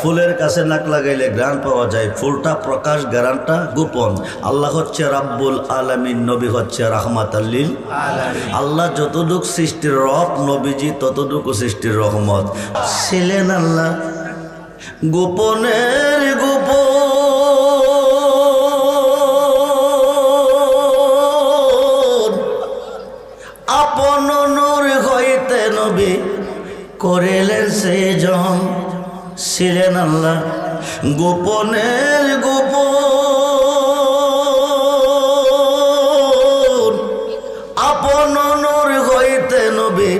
ফুলের কাছে নাক লাগাইলে ঘ্রাণ পাওয়া যায়, ফুলটা প্রকাশ, ঘ্রাণটা গোপন। আল্লাহ হচ্ছে রাব্বুল আলামিন, নবী হচ্ছে রাহমাতাল লিল আলামিন। আল্লাহ যতটুক সৃষ্টির রব, নবীজি ততটুকু সৃষ্টির রহমত। ছিলেন আল্লাহ গোপনের গোপন, আপন নূর হইতে নবী করিলেন সেজন। ছিলেন আল্লাহ গোপনের গোপন, আপন নূর হইতে নবী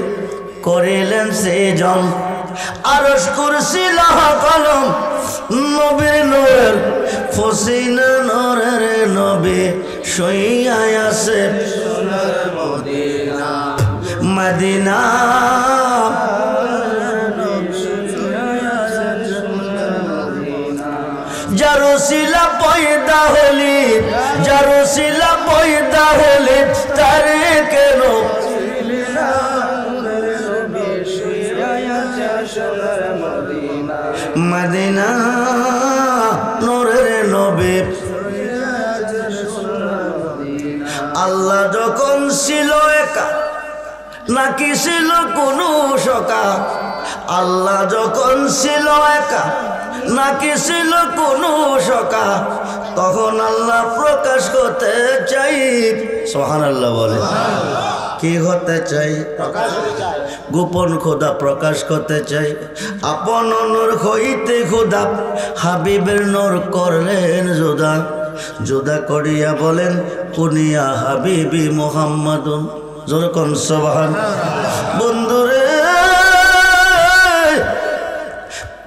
করিলেন সেজন। আরশ কুরসি লৌহ কলম নবীর নূরের ফসিনা নূরের নবী শুইয়া আছে সোনার মদিনা মদিনা। জারুসিলা পয়দা হলি, জারুসিলা পয়দা হলি তারে কেন মদিনা নূরের নবী। আল্লাহ যখন ছিল একা, নাকি ছিল কোনো সকা? আল্লাহ যখন ছিল একা, নাকি ছিল কোনো সকা? তখন আল্লাহ প্রকাশ করতে চাই। সুবহানাল্লাহ বলে কি হতে চাই? গোপন খোদা প্রকাশ করতে চাই। আপন নূর হইতে খোদা হাবিবের নূর করলেন জুদা। জুদা করিয়া বলেন কুনিয়া হাবিবি মুহাম্মাদুন। যেরকম সুবহান। বন্ধুরে,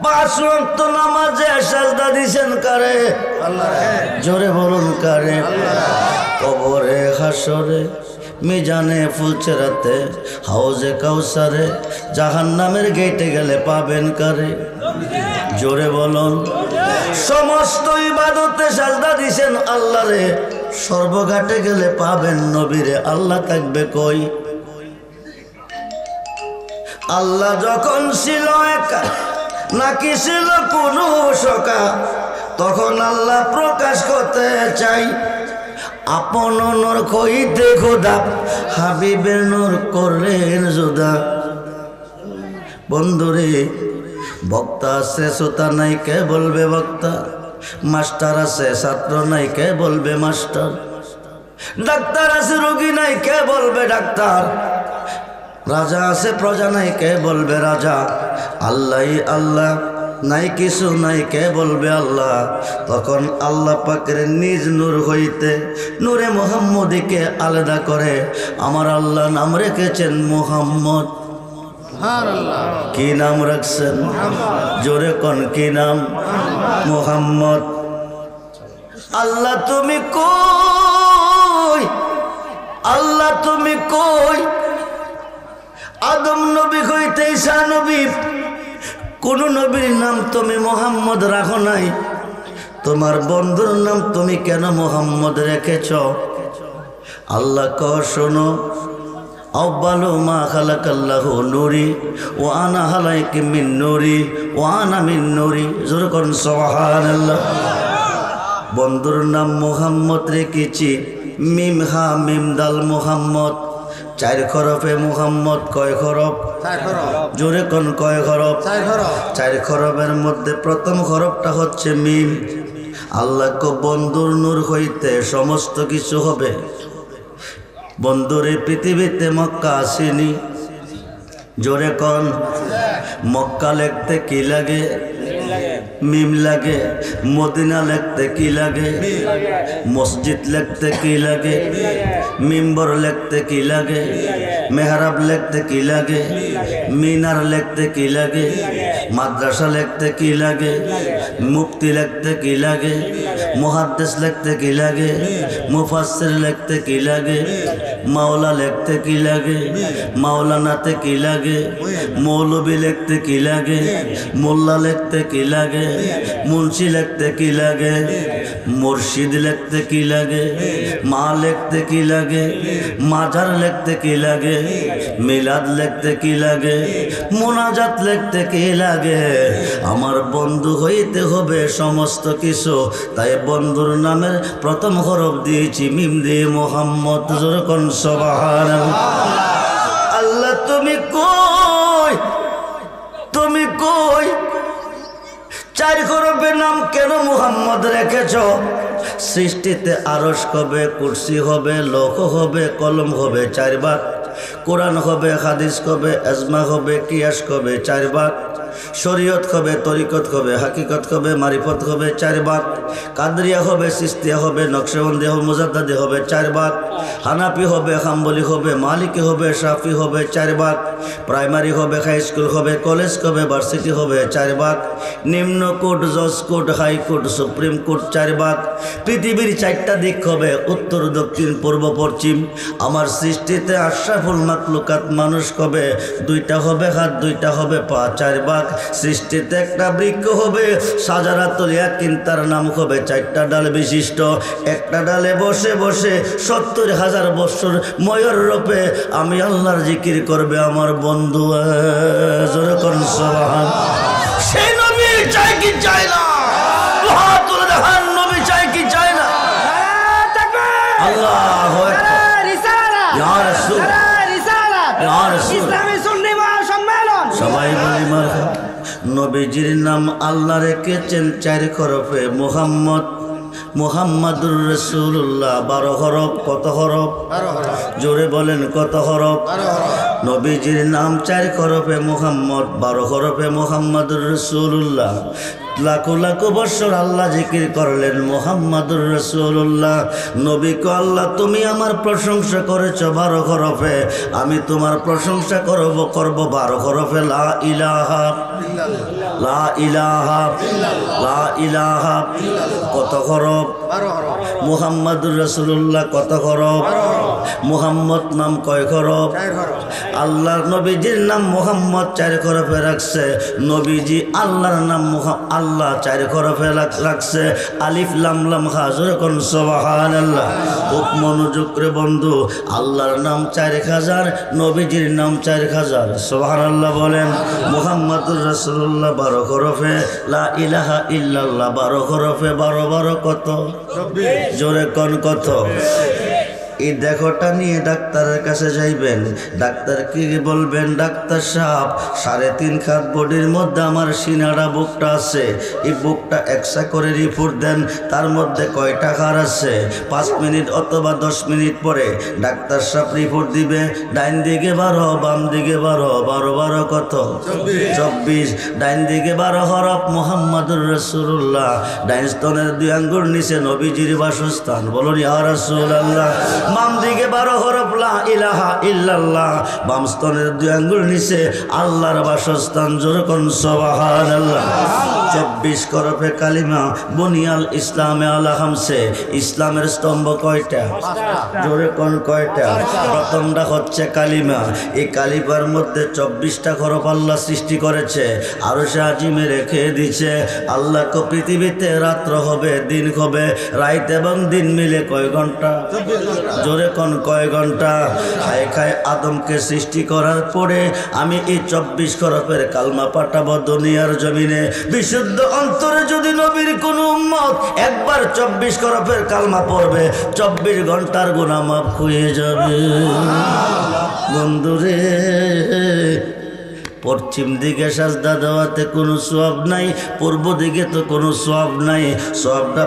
5 ওয়াক্ত নামাজে সাজদা দিছেন কারে? আল্লাহ। জোরে বলুন কারে? কবরে হাসরে মিজানে ফুলচেরাতে হাউজে কাউসারে জাহান্নামের গেটে গেলে পাবেন কারে? জোরে বলুন। সমস্ত ইবাদতে সাজদা দিছেন আল্লাহরে, সর্বঘাটে গেলে পাবেন নবীরে। আল্লাহ থাকবে কই? আল্লাহ যখন ছিল একা, নাকি ছিল কোনো সকা? তখন আল্লাহ প্রকাশ করতে চাই। আপন নূর হইতে খোদা হাবিবের নূর করলেন জুদা। বন্ধুরে, বক্তা আছে শ্রোতা নাই কে বলবে বক্তা, মাস্টার আছে ছাত্র নাই কে বলবে মাস্টার, ডাক্তার আছে রোগী নাই কে বলবে ডাক্তার, রাজা আছে প্রজা নাই কে বলবে রাজা। আল্লাহ আল্লাহ, নাই কিছু নাই কে বলবে আল্লাহ। তখন আল্লাহ পাকের নিজ নূর হইতে নূরে মুহাম্মদীকে আলাদা করে আমার আল্লাহ নাম রেখেছেন মুহাম্মদ। কি নাম রাখছেন? জোরে কোন কি নাম? মুহাম্মদ। আল্লাহ তুমি কই? আল্লাহ তুমি কই? আদম নবী হইতে ঈসা নবী, কোন নবীর নাম তুমি মুহাম্মদ রাখো নাই? তোমার বন্ধুর নাম তুমি কেন মুহাম্মদ রেখেছ? আল্লাহ কহ শোনো, আউয়ালু মা খালাকাল্লাহু নূরি ওয়া আনা হালাইকি মিন নূরি ওয়া আনা মিন নূরি। জোরে করুন সুবহানাল্লাহ। বন্ধুর নাম মুহাম্মদ রেখেছি, মিম হা মিম দাল মুহাম্মদ। 4 খরফে মুহাম্মদ কয় খরফ? 4 খরফ। জোরে কোন কয় খরফ? 4 খরফ। 4 খরফের মধ্যে প্রথম খরফটা হচ্ছে মিম। আল্লাহ কো বন্ধুর নূর হইতে সমস্ত কিছু হবে। বন্ধুরে, পৃথিবীতে মক্কা আসেনি। জোরে কোন? মক্কা লিখতে কি লাগে? মিম লাগে। মদিনা লিখতে কি লাগে? মসজিদ লিখতে কি লাগে? মিম্বর লিখতে কি লাগে? মেহরাব লিখতে কি লাগে? মিনার লিখতে কি লাগে? মাদ্রাসা লিখতে কি লাগে? মুফতি লিখতে কি লাগে? মুহাদ্দিস লিখতে কি লাগে? মুফাসসির লিখতে কি লাগে? মাওলা লিখতে কি লাগে, মাওলানাতে কি লাগে, মৌলবী লিখতে কি লাগে, মোল্লা লিখতে কি লাগে, মুন্সি লিখতে কি লাগে, মুর্শিদ লিখতে কি লাগে, মা লিখতে কি লাগে, মাজার লিখতে কি লাগে, মিলাদ লিখতে কি লাগে, মোনাজাত লিখতে কি লাগে। আমার বন্ধু হইতে হবে সমস্ত কিছু, তাই বন্ধুর নামের প্রথম হরফ দিয়েছি মিম দিয়ে মোহাম্মদ। যখন সুবহানাল্লাহ। আল্লাহ তুমি কই, তুমি কই? চার হরফের নাম কেন মুহাম্মদ রেখেছ? সৃষ্টিতে আরশ হবে, কুরসি হবে, লৌহ হবে, কলম হবে, 4 ভাগ। কোরআন হবে, হাদিস হবে, আজমা হবে, কিয়াস হবে, 4 ভাগ। শরীয়ত হবে, তরিকত হবে, হাকিকত হবে, মারিফত হবে, 4 ভাগ। কাদরিয়া হবে, সিস্তিয়া হবে, নকশবন্দি হবে, মুজাদ্দাদি হবে, 4 ভাগ। হানাফি হবে, হাম্বলি হবে, মালিকি হবে, শাফি হবে, 4 ভাগ। প্রাইমারি হবে, হাই স্কুল হবে, কলেজ হবে, ভার্সিটি হবে, 4 ভাগ। নিম্ন কোর্ট, জজ court, high court, supreme court, 4 ভাগ। পৃথিবীর 4টা দিক হবে, উত্তর, দক্ষিণ, পূর্ব, পশ্চিম। আমার সৃষ্টিতে আশরাফুল মাখলুকাত মানুষ হবে, 2টা হবে হাত, 2টা হবে পা, 4 ভাগ। সৃষ্টিতে একটা বৃক্ষ হবে, সাজারাতুল ইয়াকিন তার নাম হবে, 4টা ডাল বিশিষ্ট। একটা ডালে বসে বসে 70,000 বছর ময়ূর রূপে আমি আল্লাহর জিকির করবে আমার বন্ধু। জোরে কোন সুবহান। সেই নবী চাই কি চাই না? হাত তুলে দেখান, নবী চাই কি চাই না? আল্লাহু আকবার। ইয়া রাসূল, ইয়া রাসূল। ইসলামী সুন্নি মহাসম্মেলন সবাই বলি মারহাবা। নবীজির নাম আল্লাহ রেখেছেন 4 হরফে মুহাম্মদ। মুহাম্মাদুর রাসূলুল্লাহ 12 হরফ। কত হরফ? জোরে বলেন কত হরফ? নবীজির নাম 4 হরফে মুহাম্মদ, 12 হরফে মুহাম্মাদুর রাসূলুল্লাহ। লাখো লাখো বছর আল্লাহ জিকির করলেন মুহাম্মাদুর রাসূলুল্লাহ। নবীকে আল্লাহ তুমি আমার প্রশংসা করেছ 12 হরফে, আমি তোমার প্রশংসা করব 12 হরফে। লা ইলাহা ইল্লাল্লাহ, লা ইলাহা ইল্লাল্লাহ, লা ইলাহা ইল্লাল্লাহ। কত হরফ? 12 হরফ। মুহাম্মাদুর রাসূলুল্লাহ কত হরফ? মুহাম্মদ নাম কয় হরফ? 4 হরফ। আল্লাহর নবীজির নাম মুহাম্মদ 4 হরফে রাখছে। নবীজি আল্লাহর নাম আল্লাহ 4 হরফে রাখছে। আলিফ লাম লাম হা। জোরে কোন সুবহানাল্লাহ। খুব মনোযোগ করে বন্ধু, আল্লাহর নাম 4000, নবীজির নাম 4000। সুবহানাল্লাহ বলেন। মুহাম্মাদুর রাসূলুল্লাহ 12 হরফে, লা ইলাহা ইল্লাল্লাহ 12 হরফে। 12 কত? 24। জোরে কোন কত? এই দেখোটা নিয়ে ডাক্তারের কাছে যাইবেন। ডাক্তার কি বলবেন? ডাক্তার সাহেব 3.5 খাত বডির মধ্যে আমার সিনারা বুকটা আছে, এই বুকটা এক্সা করে রিপোর্ট দেন, তার মধ্যে কয়টা হাড় আছে। 5 মিনিট অথবা 10 মিনিট পরে ডাক্তার সাহেব রিপোর্ট দিবে। ডাইন দিকে 12, বাম দিকে 12। 12 কত? 24। ডাইন দিকে 12 হরফ মুহাম্মাদুর রাসূলুল্লাহ। ডাইন স্তনের 2 আঙ্গুল নিচে নবীজির বাসস্থান। বলুন ইয়া রাসূলুল্লাহ। বাম দিকে 12 হরফ লা ইলাহা ইল্লাল্লাহ। বাম স্তনের 2 আঙ্গুল নিচে আল্লাহর বাসস্থান। জোরে কোন সুবহানাল্লাহ। 24 হরফে কালিমা বুনিয়াল ইসলামে আলা খামসে। ইসলামের স্তম্ভ কয়টা? 5টা। জোরে কোন কয়টা? প্রথমটা হচ্ছে কালিমা। এই কালিমার মধ্যে 24টা হরফ আল্লাহ সৃষ্টি করেছে, আরশে আজিমে রেখে দিয়েছে। আল্লাহ কো পৃথিবীতে রাত্র হবে, দিন হবে, রাত এবং দিন মিলে কয় ঘন্টা? 24 ঘন্টা। জোরে কোন কয় ঘন্টা? খায় আদমকে সৃষ্টি করার পরে আমি এই 24 হরফের কালমা পাঠাবো দুনিয়ার জমিনে। বিশুদ্ধ অন্তরে যদি নবীর কোন উম্মত একবার 24 হরফের কালমা পড়বে, 24 ঘন্টার গুনাহ মাফ হয়ে যাবে। বন্ধুরে, পশ্চিম দিকে সাজদা দেওয়াতে কোনো সওয়াব নাই, পূর্ব দিকে তো কোনো সওয়াব নাই। সওয়াবটা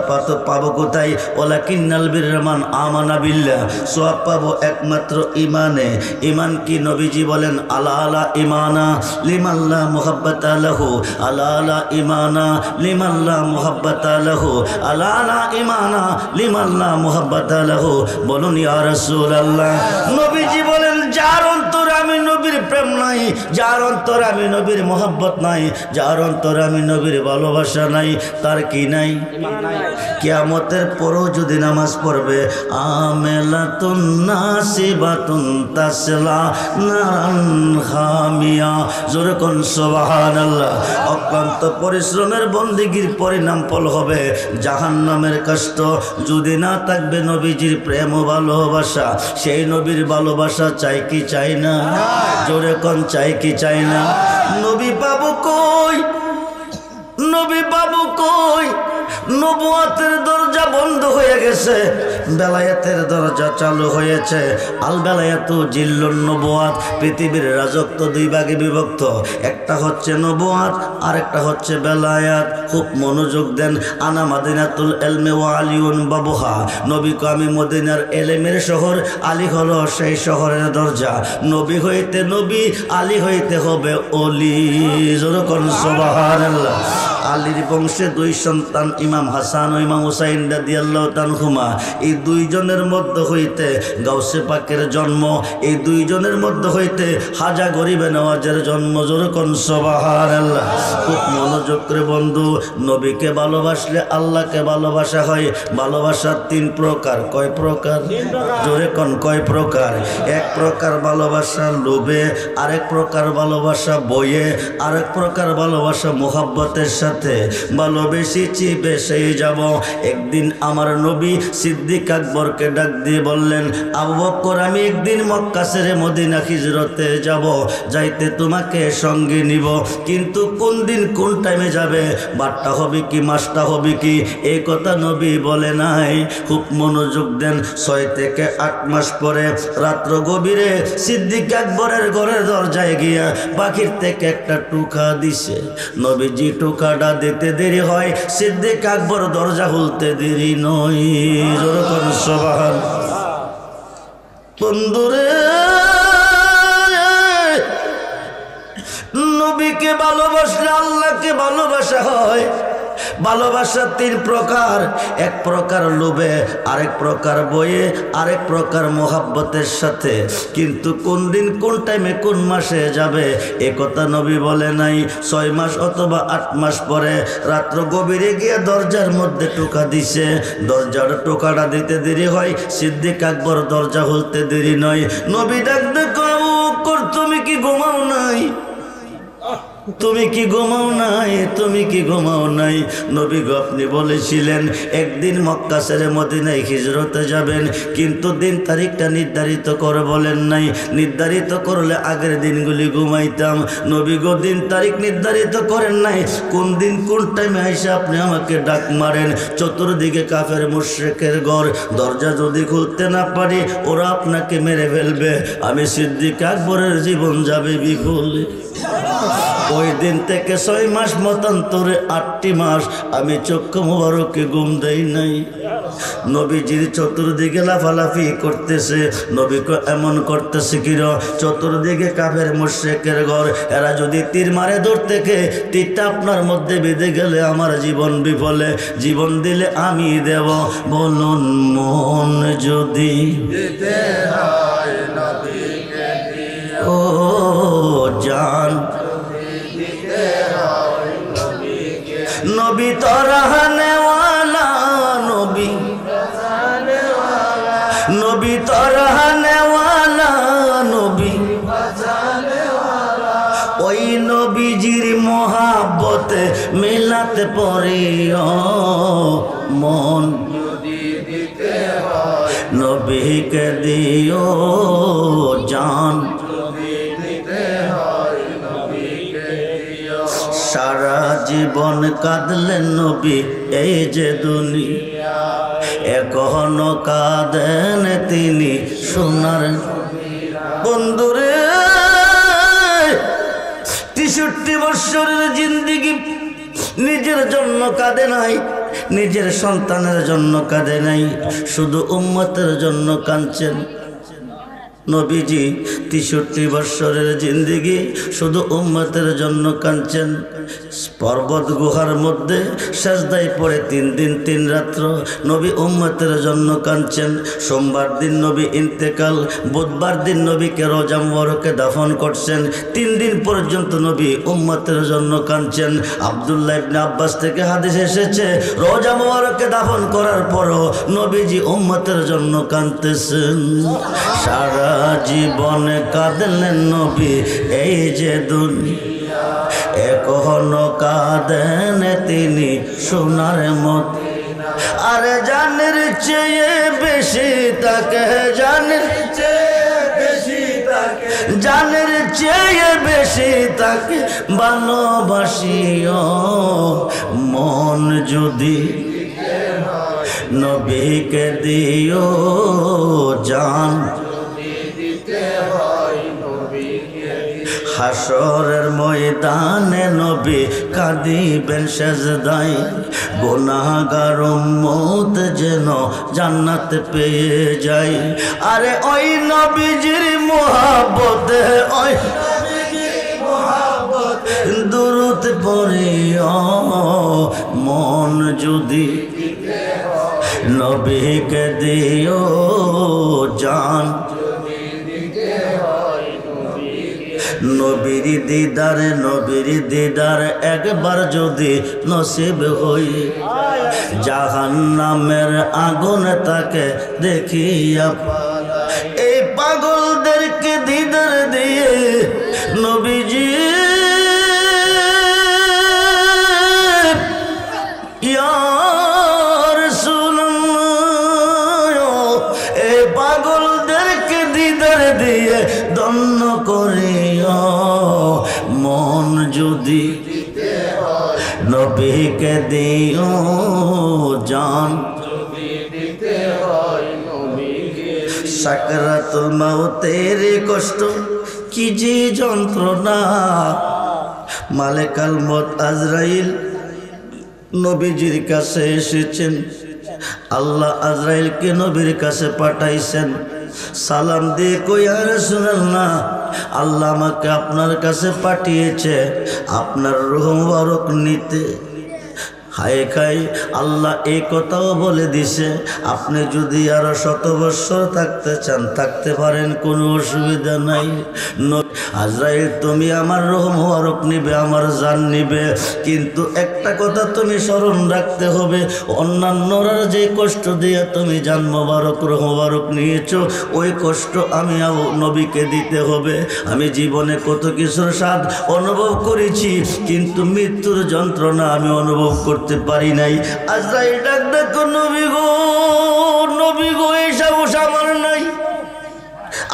পাবো কোথায়? ওয়ালাকিন্নাল বিররা মান আমানা বিল্লাহ। সওয়াব পাবো একমাত্র ইমানে। ইমান কি? নবীজি বলেন আলা আলা ইমানা লিমাল্লাহ মুহাব্বাতা লাহু, আলা আলা ইমানা লিমাল্লাহ মুহাব্বাতা লাহু, আলা আলা ইমানা লিমাল্লাহ মুহাব্বাতা লাহু। বলুন ইয়া রাসূলুল্লাহ। নবীজি বলেন যার অন্তরে আমি আমি নবীর প্রেম নাই, যার অন্তরে আমি নবীর মোহাব্বত নাই, যার অন্তরে আমি নবীর ভালোবাসা নাই, তার কি নাই? কিয়ামতের পরও যদি নামাজ পড়বে আমেলাতুন নাসিবাতুন তাসলা নারান হামিয়া, জোরে কোন সুবহানাল্লাহ। অক্লান্ত পরিশ্রমের বন্দেগীর পরিণাম ফল হবে জাহান্নামের কষ্ট। যদি না থাকবে নবীজির প্রেম ও ভালোবাসা, সেই নবীর ভালোবাসা চাই কি চাই না? জোরে কোন চাই কি চাই না? নবী পাবো কই, নবী পাবো কই? নবুয়তের দরজা বন্ধ হয়ে গেছে, বেলায়েতের দরজা চালু হয়েছে। আল বেলায়েতু জিল্লুন নবুয়াত, পৃথিবীর রাজত্ব দুই ভাগে বিভক্ত, একটা হচ্ছে নবুয়াত আর একটা হচ্ছে বেলায়াত। খুব মনোযোগ দেন। আনা মাদিনাতুল ইলমি ওয়া আলিউন বাবুহা, নবী কো আমি মদিনার এলেমের শহর, আলী হলো সেই শহরের দরজা। নবী হইতে নবী, আলী হইতে হবে অলি, জোরে কোন সুবহানাল্লাহ। আলীর বংশে দুই সন্তান, ইমাম হাসান ও ইমাম হুসাইন রাদিয়াল্লাহু তাআলা। এই দুইজনের মধ্যে হইতে গাউসে পাকের জন্ম, এই দুইজনের মধ্যে হইতে হাজা গরিবে নওয়াজের জন্ম, জোরে কোন সুবহানাল্লাহ। খুব মনোযোগ করে বন্ধু, নবীকে ভালোবাসলে আল্লাহকে ভালোবাসা হয়। ভালোবাসার তিন প্রকার। কয় প্রকার? জোরে কোন কয় প্রকার? এক প্রকার ভালোবাসা লোভে, আরেক প্রকার ভালোবাসা বইয়ে, আরেক প্রকার ভালোবাসা মোহাব্বতের সাথে। ভালোবেসেছি বেসেই যাব। একদিন আমার নবী সিদ্দিক আকবরকে ডাক দিয়ে বললেন, আবু বকর আমি একদিন মক্কা ছেড়ে মদিনা হিজরতে যাব, যাইতে তোমাকে সঙ্গে নিব, কিন্তু কোন দিন কোন টাইমে যাবে, বারটা হবে কি মাসটা হবে কি, এই কথা নবী বলে নাই। খুব মনোযোগ দেন। 6 থেকে 8 মাস পরে রাত্র গভীরে সিদ্দিক আকবরের ঘরের দরজায় গিয়া পাখির থেকে একটা টুকা দিছে। নবীজি টুকাটা দিতে দেরি হয়, সিদ্দিক আকবর দরজা খুলতে দেরি নয়, জোরে কোন সুবহানাল্লাহ। বন্ধুরে, নবীকে ভালোবাসলে আল্লাহকে ভালোবাসা হয়। ভালোবাসা তিন প্রকার। এক প্রকার লোভে, আরেক প্রকার বইয়ে, আরেক প্রকার মোহাব্বতের সাথে। কিন্তু কোন দিন কোন টাইমে কোন মাসে যাবে এ কথা নবী বলে নাই। 6 মাস অথবা 8 মাস পরে রাত্র গভীরে গিয়ে দরজার মধ্যে টোকা দিছে। দরজার টোকাটা দিতে দেরি হয়, সিদ্দিক আকবর দরজা খুলতে দেরি নয়। নবী ডাক দেখো, তুমি কি ঘুমাও নাই? তুমি কি ঘুমাও নাই? তুমি কি ঘুমাও নাই? নবী গো আপনি বলেছিলেন একদিন মক্কা ছেড়ে মদিনায় হিজরতে যাবেন, কিন্তু দিন তারিখটা নির্ধারিত করে বলেন নাই। নির্ধারিত করলে আগের দিনগুলি ঘুমাইতাম। নবী গো দিন তারিখ নির্ধারিত করেন নাই, কোন দিন কোন টাইমে আইসা আপনি আমাকে ডাক মারেন। চতুর্দিকে কাফের মুশরিকের ঘর, দরজা যদি খুলতে না পারি ওরা আপনাকে মেরে ফেলবে। আমি সিদ্দিক আকবরের জীবন যাবে বিফলে। ওই দিন থেকে 6 মাস মতান্তরে 8টি মাস আমি চক্ষু মোবারকে ঘুম দেই নাই। নবীজির চতুর্দিকে লাফালাফি করতেছে। নবীকে এমন করতেছে কির, চতুর্দিকে কাফের মুশরিকের ঘর, এরা যদি তীর মারে দূর থেকে, তীরটা আপনার মধ্যে বেঁধে গেলে আমার জীবন বিফলে। জীবন দিলে আমি দেব, বলুন মন যদি দিতে হয় নবীকে দিও, ও জান নবী তো রহনেওয়ালা, নবী নবী তো রহনেওয়ালা, নবী ওই নবীজির মোহাব্বতে মিলাতে পড়িও মন, নবীকে দিও জান। সারা জীবন কাঁদলেন নবী এই যে দুনিয়া, এখনো কাঁদেন তিনি সোনার। বন্ধুরে, 63 বৎসরের জিন্দিগি নিজের জন্য কাঁদে নাই, নিজের সন্তানের জন্য কাঁদে নাই, শুধু উম্মতের জন্য কাঁদছেন। নবীজি ৬৩ বৎসরের জিন্দেগি শুধু উম্মতের জন্য কাঁদছেন। পর্বত গুহার মধ্যে সেজদায় পড়ে ৩ দিন ৩ রাত্র নবী উম্মতের জন্য কাঁদছেন। সোমবার দিন নবী ইন্তেকাল, বুধবার দিন নবীকে রওজা মুবারকে দাফন করছেন। ৩ দিন পর্যন্ত নবী উম্মতের জন্য কাঁদছেন। আব্দুল্লাহ ইবনে আব্বাস থেকে হাদিস এসেছে, রওজা মুবারকে দাফন করার পরও নবীজি উম্মতের জন্য কাঁদতেছেন। সারা জীবনে কাঁদলেন নবী এই যে দুনিয়া, এখনো কাঁদেন তিনি সোনার মদিনা। আরে জানের চেয়ে বেশি তাকে, জানের চেয়ে বেশি তাকে, জানের চেয়ে বেশি তাকে ভালোবাসিও। মন যদি নবীকে দিও জান, হাসরের ময়দানে নবী কাঁদিবেন সেজদায়, গুনাহগার উম্মত যেন জান্নাত পেয়ে যায়। আরে ওই নবীজির মুহাব্বতে, ওই দুরূদ পড়িও। মন যদি নবীকে দিও জান, নবীর দিদারে, নবীর দিদার একবার যদি নসিব হই, জাহান্নামের আগুন তাকে দেখিয়া। এই পাগলদেরকে দিদার দিয়ে নবীজি ইয়া রাসূলুল্লাহ, এই পাগলদেরকে দিদার দিয়ে ধন্য করিও। মন যদি নবীকে দিও জান, সাকরাতুল মাউতের কষ্ট কি যে যন্ত্রণা। মালেকাল মউত আজরাইল নবীজির কাছে এসেছেন। আল্লাহ আজরাইলকে নবীর কাছে পাঠাইছেন। সালাম দিয়ে কই, ইয়া রাসূলুল্লাহ, আল্লাহ আমাকে আপনার কাছে পাঠিয়েছে আপনার রূহ মুবারক নিতে। হায় খাই, আল্লাহ এই কথাও বলে দিছে, আপনি যদি আরো 100 বৎসর থাকতে চান থাকতে পারেন, কোনো অসুবিধা নাই। আজরাইল, তুমি আমার রূহ মুবারক নিবে, আমার জান নিবে, কিন্তু একটা কথা তুমি স্মরণ রাখতে হবে, অন্যান্যরা যে কষ্ট দিয়ে তুমি জান মুবারক রূহ মুবারক নিয়েছো, ওই কষ্ট আমি নবীকে দিতে হবে। আমি জীবনে কত কিছুর স্বাদ অনুভব করেছি, কিন্তু মৃত্যুর যন্ত্রণা আমি অনুভব করতে পারি নাই। আজরাইল ডাক দেখো, নবী গো, নবী গো, এই সাহস আমার নাই।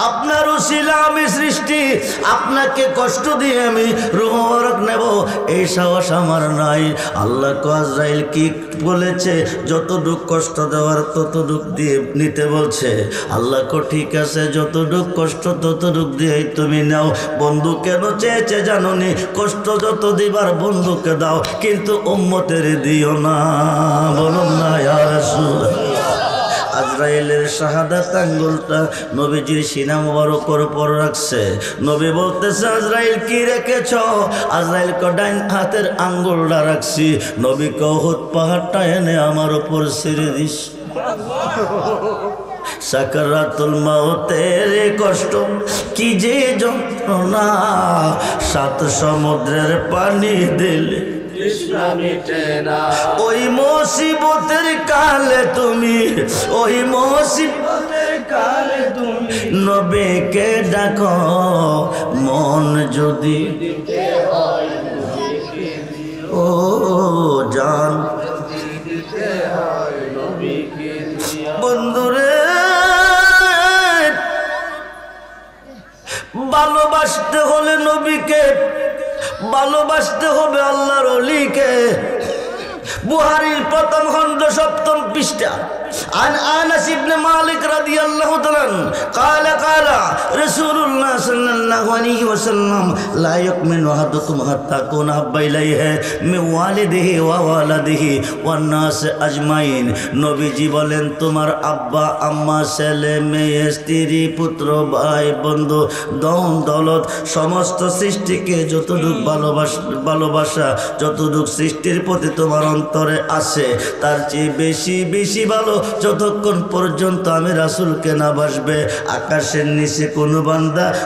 আপনার উসিলা আমি সৃষ্টি, আপনাকে কষ্ট দিয়ে আমি রূহ মুবারক নেব, এই সাহস আমার নাই। আল্লাহ কো আজরাইল কি বলেছে, যতটুক কষ্ট দেওয়ার ততটুক দিয়ে নিতে বলছে। আল্লাহ কো ঠিক আছে, যতটুক কষ্ট ততটুক দিয়ে তুমি নাও। বন্ধু কেন চেয়েছে জানোনি, কষ্ট যত দিবার বন্ধুকে দাও, কিন্তু উম্মতের দিও না। বলুন না ইয়া রাসূল। আজরাইলের শাহাদাত আঙ্গুলটা নবীজির সিনা মুবারকের উপর রাখছে। নবী বলতেছে, আজরাইল কি রেখেছ? আজরাইল কো ডাইন হাতের আঙ্গুলটা রাখছি। নবী কো উহুদ পাহাড়টা এনে আমার উপর ছেড়ে দিস। সাকরাতুল মাউতের কষ্ট কি যে যন্ত্রণা, 7 সমুদ্রের পানি দিলে ওই মুসিবতের কালে তুমি, ওই মুসিবতের কালে তুমি নবীকে ডাকো। মন যদি ও জান, বন্ধুরে ভালোবাসতে হলে নবীকে, ভালোবাসতে হবে আল্লাহর ওলিকে। বুহারীর 1ম খণ্ড 7ম পৃষ্ঠা عن أنس بن مالك رضي الله تعالى عنه قال رسول الله صلى الله عليه وسلم لا يؤمن أحدكم حتى أكون أحب إليه من والده وولده والناس أجمعين নবীজি বলেন তোমার আব্বা আম্মা ছেলে মেয়ে স্ত্রী পুত্র ভাই বন্ধু ধন দৌলত সমস্ত সৃষ্টিকে যতটুকু ভালোবাসা যতটুকু সৃষ্টির প্রতি তোমার অন্তরে আছে তার চেয়ে বেশি বেশি ভালো যতক্ষণ পর্যন্ত আমি রাসূলকে না বাসবে আকাশের নিচে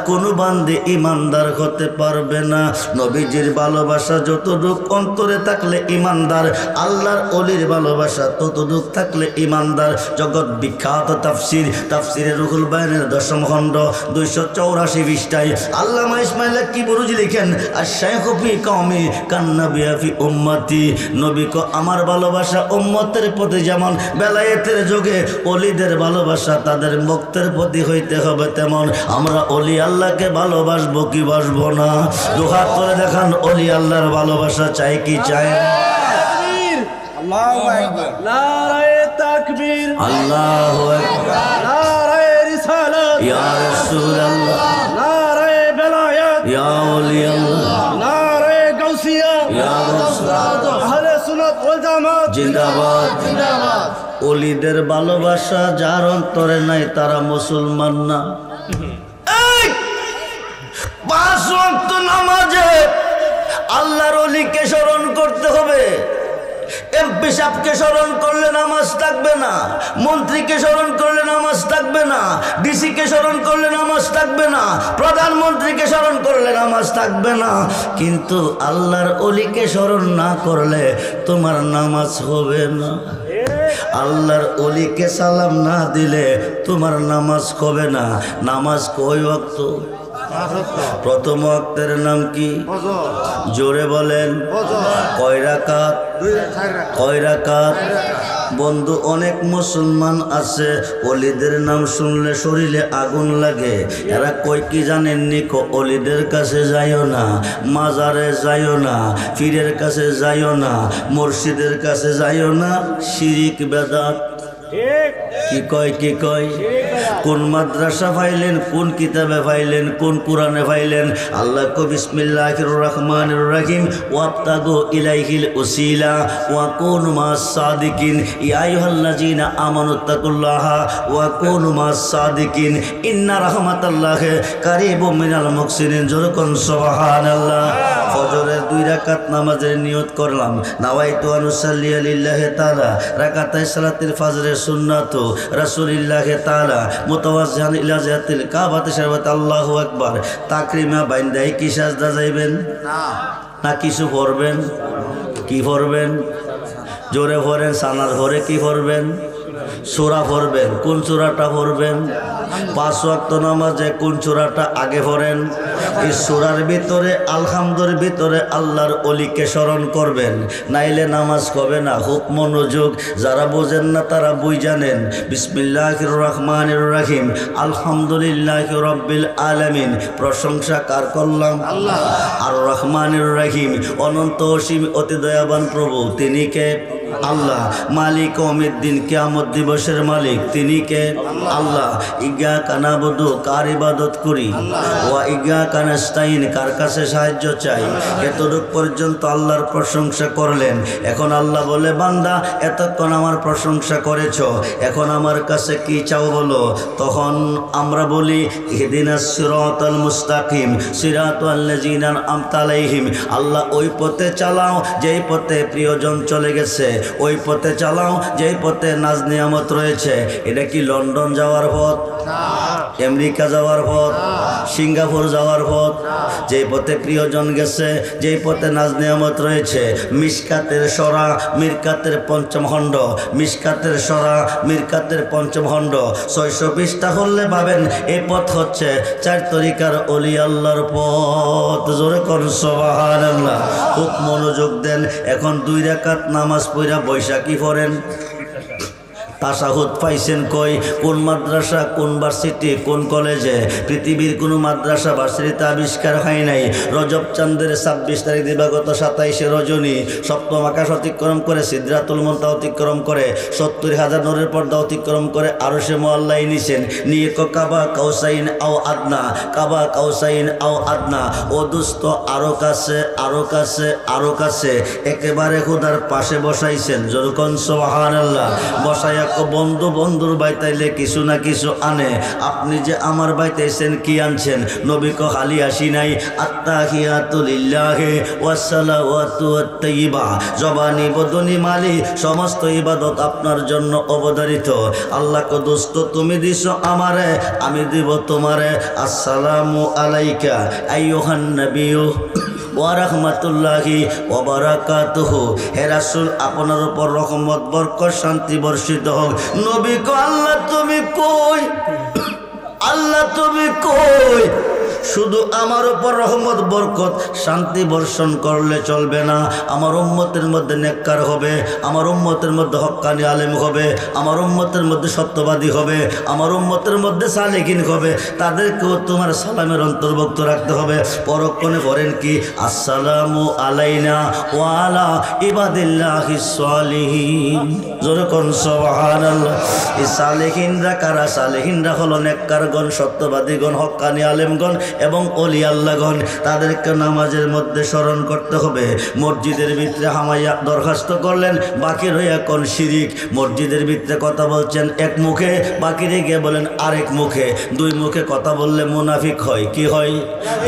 কোনো বান্দে ইমানদার হতে পারবে না। নবীজির ভালোবাসা যতটুকু অন্তরে থাকলে ইমানদার, আল্লাহর ওলির ভালোবাসা ততটুকু থাকলে ইমানদার। জগৎ বিখ্যাত তাফসিরে রুহুল বায়ানের 10ম খণ্ড 284 পৃষ্ঠায় আল্লামা ইসমাইল কি বুরুজি লিখেন আর শাইখু ফি কওমি কান্নাবি ফি উম্মতি। নবী কো আমার ভালোবাসা উম্মতের প্রতি যেমন বেলায়েতের যুগে ওলিদের ভালোবাসা তাদের ভক্তের প্রতি হইতে হবে তেমন আমরা ওলি আল্লাহকে ভালোবাসবো কি বাসবো না? দুহাত করে দেখান ওলি আল্লাহর ভালোবাসা চাই কি চাই? আল্লাহু আকবার, নারায়ে তাকবীর, আল্লাহু আকবার, নারায়ে রিসালাত, ইয়া রাসূলুল্লাহ, নারায়ে বেলায়াত, ইয়া ওলি আল্লাহ, নারায়ে গাউসিয়া, ইয়া রাসূলুল্লাহ, আহলে সুন্নাত ওয়াল জামাত জিন্দাবাদ জিন্দাবাদ। ওলিদের ভালোবাসা যার অন্তরে নাই তারা মুসলমান না। এই 5 ওয়াক্ত নামাজে আল্লাহর ওলিকে স্মরণ করতে হবে। এমপি সাহেবকে স্মরণ করলে নামাজ থাকবে না, মন্ত্রীকে স্মরণ করলে নামাজ থাকবে না, ডিসিকে স্মরণ করলে নামাজ থাকবে না, প্রধানমন্ত্রীকে স্মরণ করলে নামাজ থাকবে না। কিন্তু আল্লাহর ওলিকে স্মরণ না করলে তোমার নামাজ হবে না। আল্লাহর ওলিকে সালাম না দিলে তোমার নামাজ হবে না। নামাজ কয় ওয়াক্ত? প্রথম ওয়াক্তের নাম কি? জোরে বলেন। কয় রাকাত? কয় রাকাত? বন্ধু অনেক মুসলমান আছে ওলিদের নাম শুনলে শরীরে আগুন লাগে। এরা কই কি জানেননি? ওলিদের কাছে যাইও না, মাজারে যাইও না, পীরের কাছে যাইও না, মুর্শিদের কাছে যাইও না, শিরিক বেদাত। কি কয় কোন মাদ্রাসা পাইলেন, কোন কিতাবে পাইলেন, কোন কোরআনে পাইলেন? আল্লাহ কো বিসমিল্লাহির রহমানির রহিম ওয়াবতাগু ইলাইহিল উসিলা ওয়া কুনু মাস সাদিকিন ইয়া আইয়ুহাল্লাযিনা আমানুত্তাকুল্লাহা ওয়া কুনু মাস সাদিকিন ইন্না রাহমাতাল্লাহি কারীবুম মিনাল মুহসিনিন। যখন সুবহানাল্লাহ। ফজরের 2 রাকাত নামাজের নিয়ত করলাম, নাওয়াইতু আনুসাল্লি লিল্লাহি তাআলা রাকাতাই সালাতুল ফজরের সুন্নাত রাসূলিল্লাহ তাআলা মুতাওয়াজ্জিহান ইলা জিহাতিল কাবাতি শরীফ। আল্লাহু আকবার। তাকরিমা বাইন্দাই কি সাজদা যাইবেন না কিছু পড়বেন? কি পড়বেন? জোরে পড়েন। সানার পরে কি পড়বেন? সূরা পড়বেন। কোন সূরাটা পড়বেন? 5 ওয়াক্ত নামাজে কোন সূরাটা আগে পড়েন? এই সূরার ভিতরে আলহামদুর ভিতরে আল্লাহর ওলিকে স্মরণ করবেন, নাইলে নামাজ হবে না। খুব মনোযোগ, যারা বোঝেন না তারা বুঝ জানেন। বিসমিল্লাহির রহমানির রহিম আলহামদুলিল্লাহি রাব্বিল আলামিন। প্রশংসা কার করলাম? আল্লাহ। আর রহমানির রহিম অনন্ত অসীম অতি দয়াবান প্রভু, তিনি কে? আল্লাহ। মালিক ইয়াউমিদ্দিন কিয়ামত দিবসের মালিক তিনি কে? আল্লাহ। ইয়্যাকা না'বুদু কার ইবাদত করি? ওয়া ইয়্যাকা নাস্তাইন কার কাছে সাহায্য চাই? এতটুক পর্যন্ত আল্লাহর প্রশংসা করলেন। এখন আল্লাহ বলে বান্দা এতক্ষণ আমার প্রশংসা করেছো, এখন আমার কাছে কি চাও বলো? তখন আমরা বলি ইহদিনাস সিরাতাল মুস্তাকিম সিরাতাল লাযিনা আন'আমতা আলাইহিম। আল্লাহ ওই পথে চালাও যেই পথে প্রিয়জন চলে গেছে, ওই পথে চালাও যেই পথে নাজ নিয়ামত রয়েছে। এটা কি লন্ডন যাওয়ার পথ? আমেরিকা যাওয়ার পথ? সিঙ্গাপুর যাওয়ার পথ? যেই পথে প্রিয়জন গেছে, যেই পথে নাজ নিয়ামত রয়েছে। মিশকাতের সরা মিরকাতের 5ম খণ্ড, মিশকাতের সরা মিরকাতের 5ম খণ্ড 620টা হলে ভাবেন এই পথ হচ্ছে 4 তরিকার ওলি আল্লাহর পথ। জোরে কর সুবহানাল্লাহ। খুব মনোযোগ দেন। এখন 2 রাকাত নামাজ পড়া বৈশাখী পড়েন। তাশাহুদ পাইছেন কই? কোন মাদ্রাসা, কোন ভার্সিটি, কোন কলেজে? পৃথিবীর কোনো মাদ্রাসা ভার্সিটিতে আবিষ্কার হয় নাই। রজব চাঁদের 26 তারিখ দিবাগত 27শে রজনী সপ্তম আকাশ অতিক্রম করে সিদরাতুল মুনতাহা অতিক্রম করে 70,000 নূরের পর্দা অতিক্রম করে আরশে মুআল্লায় নিছেন। নিয়ে কাবা কাউসাইন আও আদনা, কাবা কাউসাইন আও আদনা। ও দোস্ত আরো কাছে, আরো কাছে, আরো কাছে, একেবারে খোদার পাশে বসাইছেন। যেরকম সুবহানাল্লাহ। বসাইয়া বন্ধু বন্ধুর বাইতাইলে কিছু না কিছু আনে। আপনি যে আমার বাইতাইছেন কি আনছেন? নবী কো খালি আসি নাই। আত্তাহিয়াতু লিল্লাহি ওয়াসসালাওয়াতু ওয়াত-তাইয়্যিবা, জবানি বদনি মালি সমস্ত ইবাদত আপনার জন্য অবধারিত। আল্লাহ কো দোস্ত তুমি দিছো আমারে, আমি দিব তোমারে। আসসালামু আলাইকা আইয়ুহান নবিয়্যু ওয়া রাহমাতুল্লাহি ওয়া বারাকাতুহু। হে রাসূল, আপনার উপর রহমত বরকত শান্তি বর্ষিত হোক। নবী কো আল্লাহ তুমি কই? আল্লাহ তুমি কই? শুধু আমার উপর রহমত বরকত শান্তি বর্ষণ করলে চলবে না। আমার উম্মতের মধ্যে নেককার হবে, আমার উম্মতের মধ্যে হক্কানি আলেম হবে, আমার উম্মতের মধ্যে সত্যবাদী হবে, আমার উম্মতের মধ্যে সালেকিন হবে। তাদেরকেও তোমার সালামের অন্তর্ভুক্ত রাখতে হবে। পরক্ষণে পড়েন কি? আসসালামু আলাইনা ওয়া আলা ইবাদিল্লাহিস সালিহিন। জোরে কোন সুবহানাল্লাহ। এই সালেহিনরা কারা? সালেহিনরা হলো নেককারগণ, সত্যবাদীগণ, হক্কানি আলেমগণ এবং ওলি আল্লাহগণ। তাদেরকে নামাজের মধ্যে স্মরণ করতে হবে। মসজিদের ভিতরে হামাইয়া দরখাস্ত করলেন, বাকি রইয়া কোন শিরিক। মসজিদের ভিতরে কথা বলছেন এক মুখে, বাকি রেখে বলেন আরেক মুখে। দুই মুখে কথা বললে মুনাফিক হয়। কি হয়?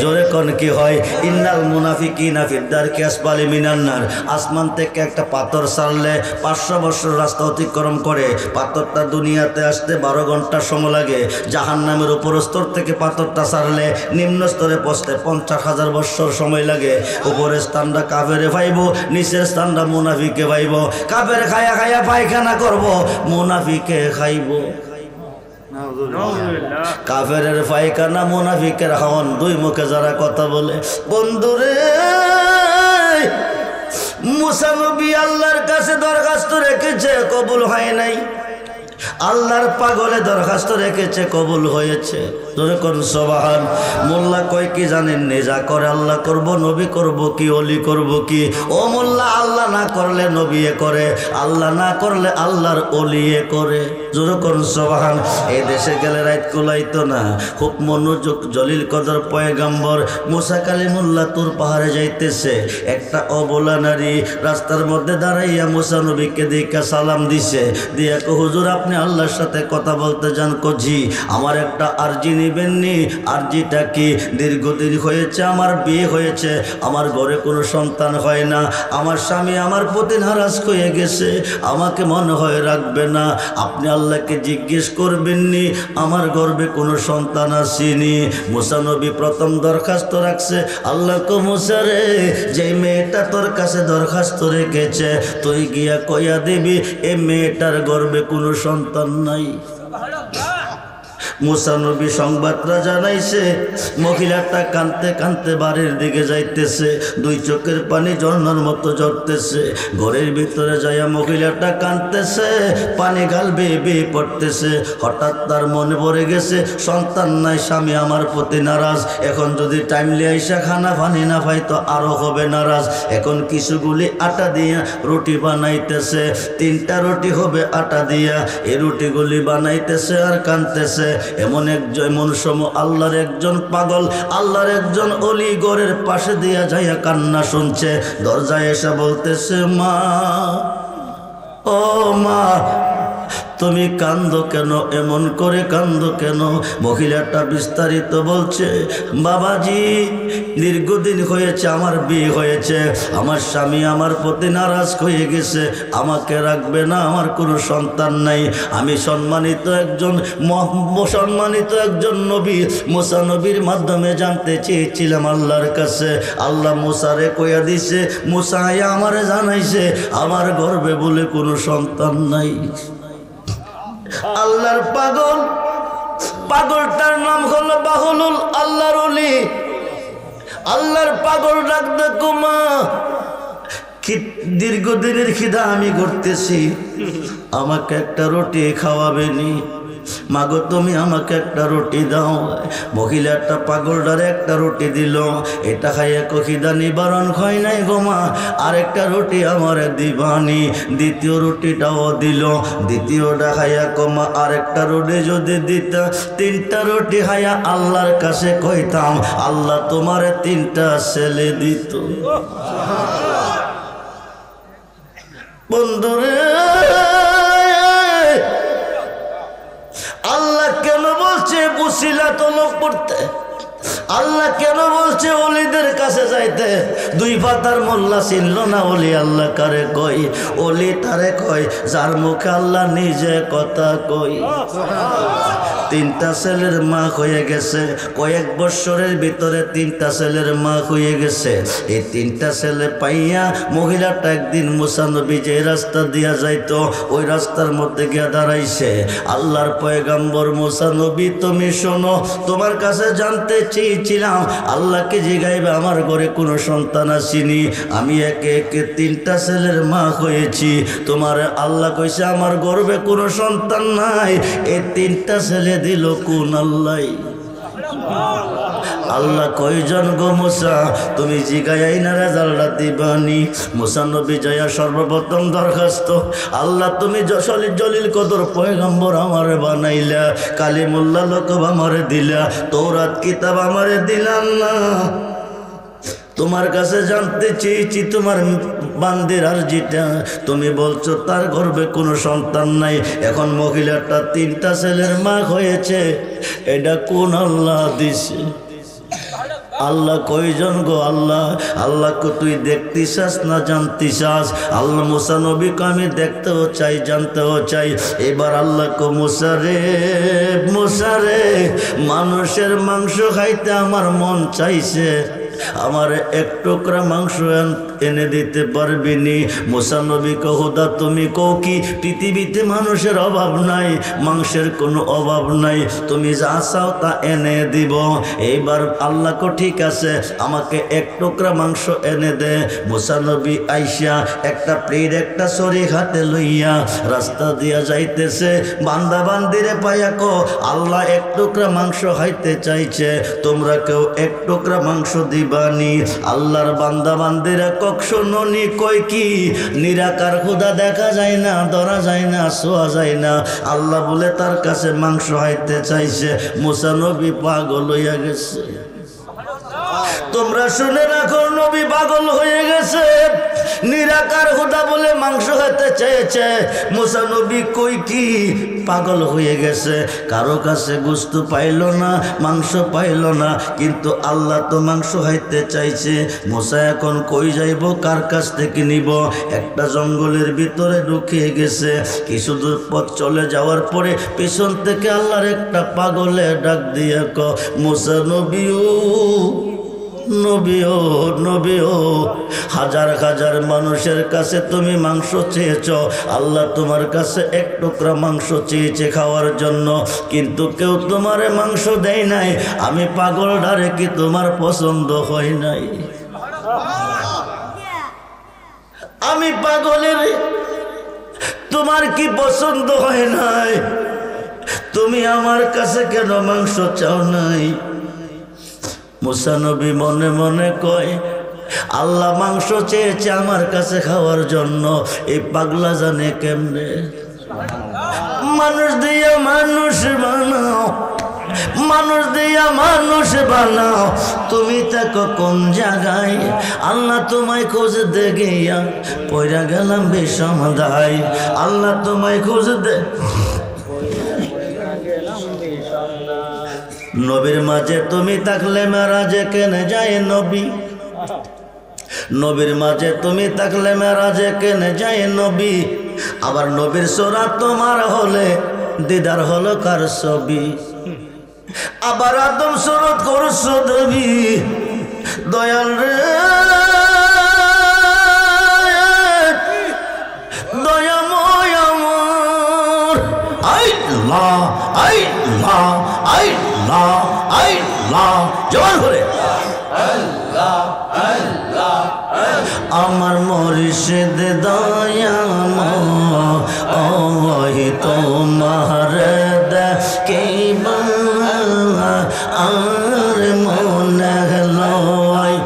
জোরে কোন কি হয়? ইন্নাল মুনাফিকিনা ফিদ দারকি আসফালি মিনান নার। আসমান থেকে একটা পাথর ছাড়লে 500 বছর রাস্তা অতিক্রম করে। পাথরটা দুনিয়াতে আসতে 12 ঘন্টা সময় লাগে। জাহান্নামের উপর স্তর থেকে পাথরটা ছাড়লে নিম্ন স্তরে পৌঁছতে 50,000 বছর সময় লাগে। উপরের স্থানটা কাফেরে পাইব, নিচের স্থানটা মুনাফিকে পাইব। কাফের খায়া খায়া পায়খানা করব, মুনাফিকে খাইব। কাফের পায়খানা, মুনাফিকের হাওয়ান। দুই মুখে যারা কথা বলে। বন্ধুরে, মুসা নবী আল্লাহর কাছে দরখাস্ত রেখেছে, কবুল হয় নাই। আল্লাহর পাগলে দরখাস্ত রেখেছে, কবুল হয়েছে। জোরে কোন সুবহান। মোল্লা কয় কি জানেন? যা করে আল্লাহ করব, নবী করব কি, অলি করব কি? ও মোল্লা, আল্লাহ না করলে নবীয়ে করে, আল্লাহ না করলে আল্লাহর অলিয়ে করে। জোরে কোন সুবহান। এই দেশে গেলে রাত কুলাইতো না। খুব মনোযোগ, জলিল কদর পয়গাম্বর মুসা কালিমুল্লাহ তুর পাহাড়ে যাইতেছে। একটা অবলা নারী রাস্তার মধ্যে দাঁড়াইয়া মুসা নবীকে দেখা সালাম দিছে। দিয়া কো হুজুর, আপনি আল্লাহর সাথে কথা বলতে যান? জি। আমার একটা আরজি নিবেননি? আরজিটা কি? দীর্ঘদিন হয়েছে আমার বিয়ে হয়েছে, আমার ঘরে কোনো সন্তান হয় না, আমার স্বামী আমার প্রতি নারাজ হয়ে গেছে, আমাকে মনে হয় রাখবে না। আপনি আল্লাহকে জিজ্ঞেস করবেননি আমার গর্ভে কোনো সন্তান আসেনি? মুসা নবী প্রথম দরখাস্ত রাখছে, আল্লাহ কো মুসা রে, যে মেয়েটা তোর কাছে দরখাস্ত রেখেছে তুই গিয়া কইয়া দিবি এ মেয়েটার গর্ভে কোনো সন্তান নাই। মুসা নবী সংবাদটা জানাইছে। মহিলাটা কাঁদতে কাঁদতে বাড়ির দিকে যাইতেছে, দুই চোখের পানি ঝর্ণার মতো ঝরতেছে। ঘরের ভিতরে যাইয়া মহিলাটা কাঁদতেছে, পানি গাল বেয়ে বেয়ে পড়তেছে। হঠাৎ তার মনে পড়ে গেছে সন্তান নাই, স্বামী আমার প্রতি নারাজ। এখন যদি টাইমলি আইসা খানা পানি না পাই তো আরো হবে নারাজ। এখন কিছুগুলি আটা দিয়া রুটি বানাইতেছে, 3টা রুটি হবে আটা দিয়া। এই রুটিগুলি বানাইতেছে আর কাঁদতেছে। এমন সময় আল্লাহর একজন পাগল, আল্লাহর একজন অলি ঘরের পাশে দিয়া যাইয়া কান্না শুনছে। দরজায় এসে বলতেছে, মা, ও মা, তুমি কান্দো কেন? এমন করে কান্দো কেন? মহিলাটা বিস্তারিত বলছে, বাবাজি, দীর্ঘদিন হয়েছে আমার বিয়ে হয়েছে, আমার স্বামী আমার প্রতি নারাজ হয়ে গেছে, আমাকে রাখবে না, আমার কোনো সন্তান নাই। আমি সম্মানিত একজন নবী, মুসা নবীর মাধ্যমে জানতে চেয়েছিলাম আল্লাহর কাছে। আল্লাহ মুসারে কইয়া দিছে, মুসা আমারে জানাইছে আমার গর্ভে বলে কোনো সন্তান নাই। আল্লাহর পাগল, পাগলটার নাম হলো বাহুলুল, আল্লাহর ওলি। আল্লাহর পাগল ডাকতে কুমা, দীর্ঘদিনের খিদা আমি করতেছি, আমাকে একটা রুটি খাওয়াবেনি। মাগো তুমি আমাকে একটা রুটি দাও। মহিলাটা পাগলটারে একটা রুটি দিল, এটা খাইয়া খিদা নিবারণ হয় নাই গো মা, আরেকটা রুটি আমার দিবানি। দ্বিতীয় রুটিটাও দিল, দ্বিতীয়টা খাইয়া কমা আরেকটা রুটি যদি দিত, তিনটা রুটি খাইয়া আল্লাহর কাছে কইতাম আল্লাহ তোমারে তিনটা ছেলে দিত। বন্ধুরে আল্লাহ কেন বলছে উসিলা তলব করতে? আল্লাহ কেন বলছে ওলিদের কাছে যাইতে? দুই পাতার মোল্লা চিনল না ওলি আল্লাহ কারে কই? ওলি তারে কই যার মুখে আল্লাহ নিজে কথা কই। তিনটা ছেলের মা হয়ে গেছে, কয়েক বছরের ভিতরে তিনটা ছেলের মা হয়ে গেছে। এই তিনটা ছেলে পাইয়া মহিলাটা একদিন মুসা নবী যে রাস্তা দিয়া যাইতো ওই রাস্তার মধ্যে গিয়া দাঁড়াইছে। আল্লাহর পয়গাম্বর মুসা নবী তুমি শোনো, তোমার কাছে জানতে চেয়েছিলাম আল্লাহকে জিগাইবে আমার ঘরে কোনো সন্তান আসেনি, আমি একে একে তিনটা ছেলের মা হয়েছি। তোমার আল্লাহ কইছে আমার গর্বে কোনো সন্তান নাই। এই তিনটা ছেলে দিল কোন আল্লাহ? আল্লাহ কয়জন গো মুসা? তুমি জিগাই না রেজাল্টটা দিবানি। মুসা নবী যাইয়া সর্বপ্রথম দরখাস্ত, আল্লাহ তুমি জলিল কদর পয়গম্বর আমারে বানাইলা, কালিমুল্লাহ লোকব আমারে দিলা, তৌরাত কিতাব আমারে দিলাম না। তোমার কাছে জানতে চেয়েছি তোমার বান্দের আরজিটা, তুমি বলছো তার গর্ভে কোনো সন্তান নাই। এখন মহিলাটা তিনটা ছেলের মা হয়েছে, এটা কোন আল্লাহ দিছে? আল্লাহ কয়জন গো? আল্লাহ আল্লাহকে তুই দেখতে চাস না জানতে চাস? আল্লাহ মুসা নবীকে আমি দেখতেও চাই জানতেও চাই। এবার আল্লাহ কো মুসা রে মানুষের মাংস খাইতে আমার মন চাইছে, আমার এক টুকরা মাংস এনে দিতে পারবি নি? মুসা নবী কহুদা তুমি কও কি পৃথিবীতে মানুষের অভাব নাই, মাংসের কোনো অভাব নাই, তুমি যা চাও তা এনে দিব। এইবার আল্লাহ কো ঠিক আছে আমাকে এক টুকরা মাংস এনে দে। মুসা নবী আইসা একটা প্লেট একটা ছড়ি হাতে লইয়া রাস্তা দিয়া যাইতেছে। বান্দা বান্দিরে পাইয়া কো আল্লাহ এক টুকরা মাংস খাইতে চাইছে, তোমরা কেউ এক টুকরা মাংস দিবানি? আল্লাহর বান্দা বান্দিরা শোনি কই কি নিরাকার খোদা দেখা যায় না, ধরা যায় না, ছোঁয়া যায় না। আল্লাহ বলে তার কাছে মাংস হাইতে চাইছে। মুসা নবী পাগল হইয়া গেছে। তোমরা শুনে রাখো নবী পাগল হয়ে গেছে। নিরাকার খোদা বলে মাংস খেতে চেয়েছে, মুসা নবী কই কি পাগল হয়ে গেছে। কারো কাছে গোশত পাইল না, মাংস পাইল না, কিন্তু আল্লাহ তো মাংস খাইতে চাইছে। মুসা এখন কই যাইব, কার কাছ থেকে নিব? একটা জঙ্গলের ভিতরে ঢুকিয়ে গেছে। কিছু দূর পথ চলে যাওয়ার পরে পেছন থেকে আল্লাহর একটা পাগলে ডাক দিয়ে ক মুসা নবীও হাজার হাজার মানুষের কাছে তুমি মাংস চেয়েছ, আল্লাহ তোমার কাছে এক টুকরা মাংস চেয়েছে খাওয়ার জন্য, কিন্তু কেউ তোমারে মাংস দেয় নাই। আমি পাগল ডারে কি তোমার পছন্দ হয় নাই? আমি পাগলের তোমার কি পছন্দ হয় নাই? তুমি আমার কাছে কেন মাংস চাও নাই? মুসা নবী মনে মনে কয় আল্লাহ মাংস চেয়েছে আমার কাছে খাওয়ার জন্য, এই পাগলা জানে কেমনে। মানুষ দিয়া মানুষ বানাও, মানুষ দিয়া মানুষ বানাও, তুমি থাকো কোন জায়গায়? আল্লাহ তোমায় খোঁজ দে গিয়া পয়রা গেলাম বিষমদায়। আল্লাহ তোমায় খোঁজ দে। নবীর মাঝে তুমি থাকলে মেরাজে কেনে যায় নবী, নবীর মাঝে তুমি থাকলে মেরাজে কেনে যায় নবী। আবার নবীর সোরা তোমার হলে দিদার হলো কার ছবি। আবার আদম সুরত করছো দেবী দয়াল রে, দয়াময় আমার। আল্লাহ আল্লাহ আল্লাহ আল্লাহ জবান করে আল্লাহ আল্লাহ আমার মুর্শিদ দয়াময় তোমার দেখিবা আর মনে লয়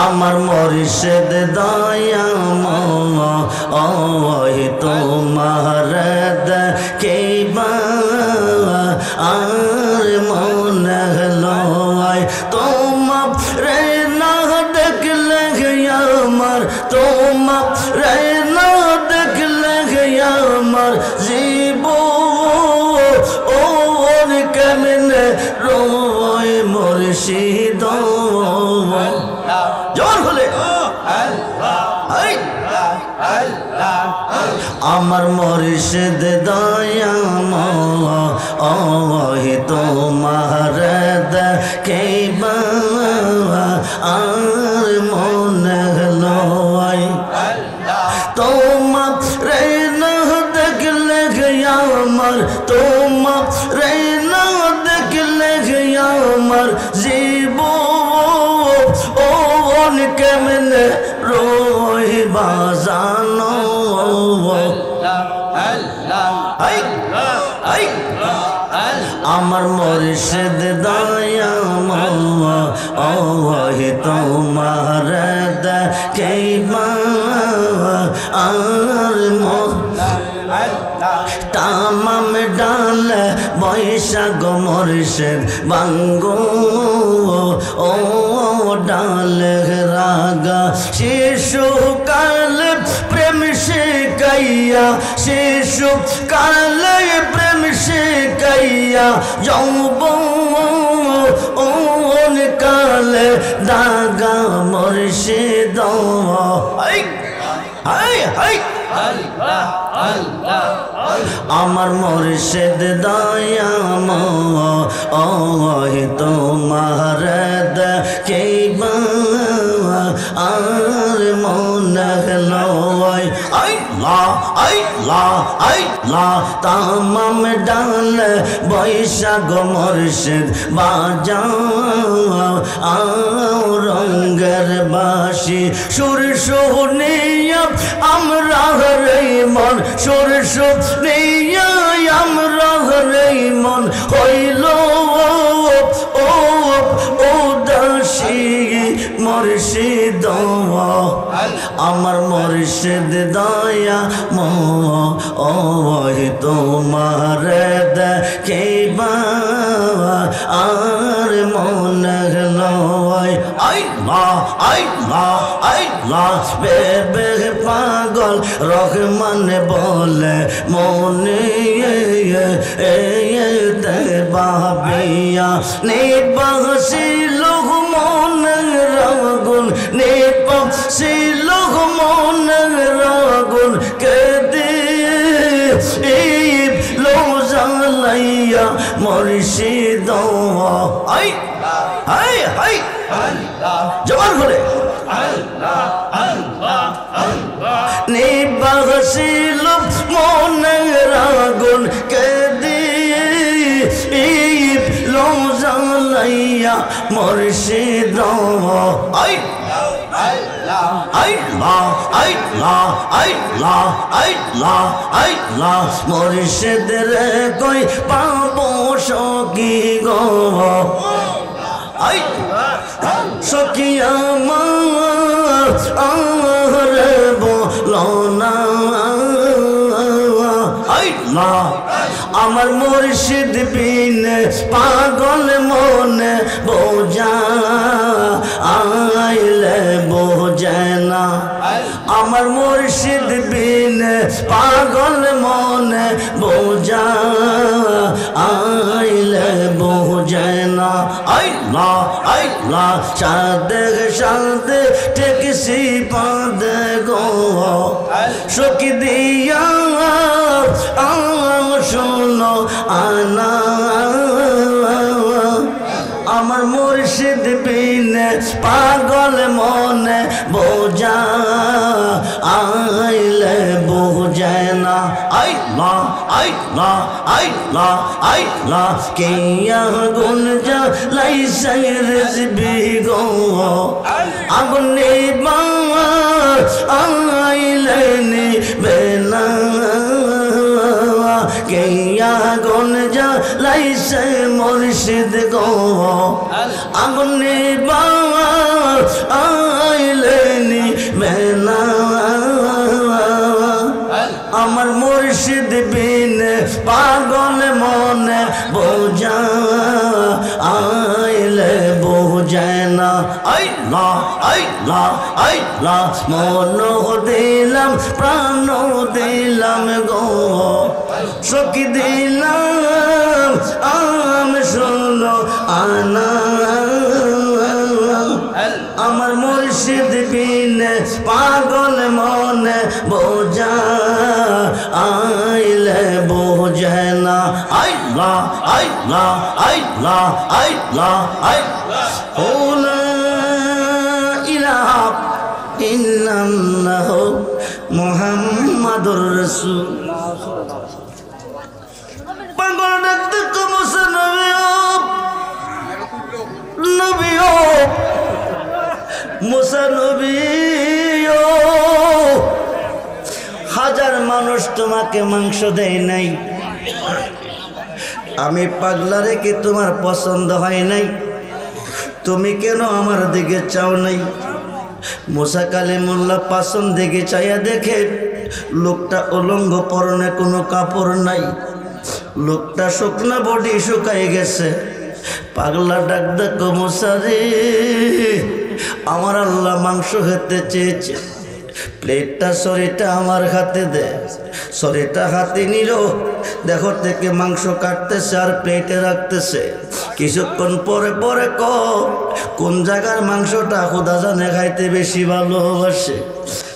আমার মুর্শিদ দয়াময় তোমার দেখিবা আর মনে লয় তোমার রে না দেখলে আমার তোমার রে না দেখলে আমার জীব ও কেমনে রয় মুর্শিদ জোর হলে আমার মুর্শিদ দয়াময় তোমার দেখিবা আর মনে লয় তোমার রে না দেখলে আমার তোমার রে না দেখলে আমার জীব ও কেমনে রইবা জানো আমার মুর্শিদ দয়াময় তোমার দেখিবা আর তামাম ডাল বৈশাখ মুর্শিদ বাঙ্গো ও ডাল রাগা শিশু কাল প্রেম শিখাইয়া শিশু কাল প্রেম শিখাইয়া যৌবন কালে দাগা মুর্শিদ আমার মুর্শিদ দয়াময় তোমার দেখিবা আর মনে লয় তামাম ডাল বৈশাখ মুর্শিদ বাজাও রঙ্গের বাসি সুর শুনিয়া আমরা রে মন সুর শুনিয়া আমরা রে মন হইল ও দাসী মুর্শিদ আমার মুর্শিদ দয়াময় তোমার দেখিবা আর মনে লয় বেবে পাগল রহমান বলে মনে বাবিয়া নিবাসিল মনের রাগুন নিবাসিল মনের রাগুন কেদে লোজালাইয়া মুর্শিদ জবান করে নিবাসিল মনের আগুন কেদে লোজালাইয়া মুর্শিদ মুর্শিদ রে কই পাবো সখী গো সখী আমার বলো না আমার মুর্শিদ বিন পাগল মনে বোঝা আইলে বোঝে না আমার মুর্শিদ বিন পাগল মনে বোঝা আইলে বোঝে না সাদে সাদে টেকসি পাদে গো সখী দিয়া শোনো আনা আমার মুর্শিদ বিনে পাগল মনে বোঝা আইলে বোঝে না আল্লাহ আল্লাহ আল্লাহ কে আগুন জ্বালাইছে রেজবি গো আগুন নিবা আইলে নিবেনা কে আগুন জ্বালাইছে মুর্শিদ গো আগুন নিবা আইলে নিবেনা আমার মুর্শিদ বিন পাগল মনে বোঝা আইলে বোঝায় না আল্লাহ আল্লাহ আল্লাহ মন দিলাম প্রাণ দিলাম গো সখী দিলাম আম শোনো আনা আমার মুর্শিদ বিন পাগল মনে বোঝা আইলে বোঝে না আল্লাহ আল্লাহ আল্লাহ আল্লাহ আল্লাহ লা ইলাহা ইল্লাল্লাহ মুহাম্মাদুর রাসূল পাগল ডাকতে কমছে নবীও মুসা নবীও হাজার মানুষ তোমাকে মাংস দেয় নাই আমি পাগলা রেখে তোমার পছন্দ হয় নাই তুমি কেন আমার দিকে চাও নাই মুসা কালিমুল্লাহ পাছন দিকে চাইয়া দেখে লোকটা উলঙ্গ পরনে কোনো কাপড় নাই লোকটা শুকনা বডি শুকাই গেছে পাগলা ডাক দেখো মুসা রে আমার আল্লাহ মাংস খেতে চেয়েছে প্লেটটা শরীরটা আমার হাতে দে শরীরটা হাতে নিল দেখো থেকে মাংস কাটতেছে আর প্লেটে রাখতেছে কিছুক্ষণ পরে পরে কোন জায়গার মাংসটা খোদা জানে খাইতে বেশি ভালোবাসে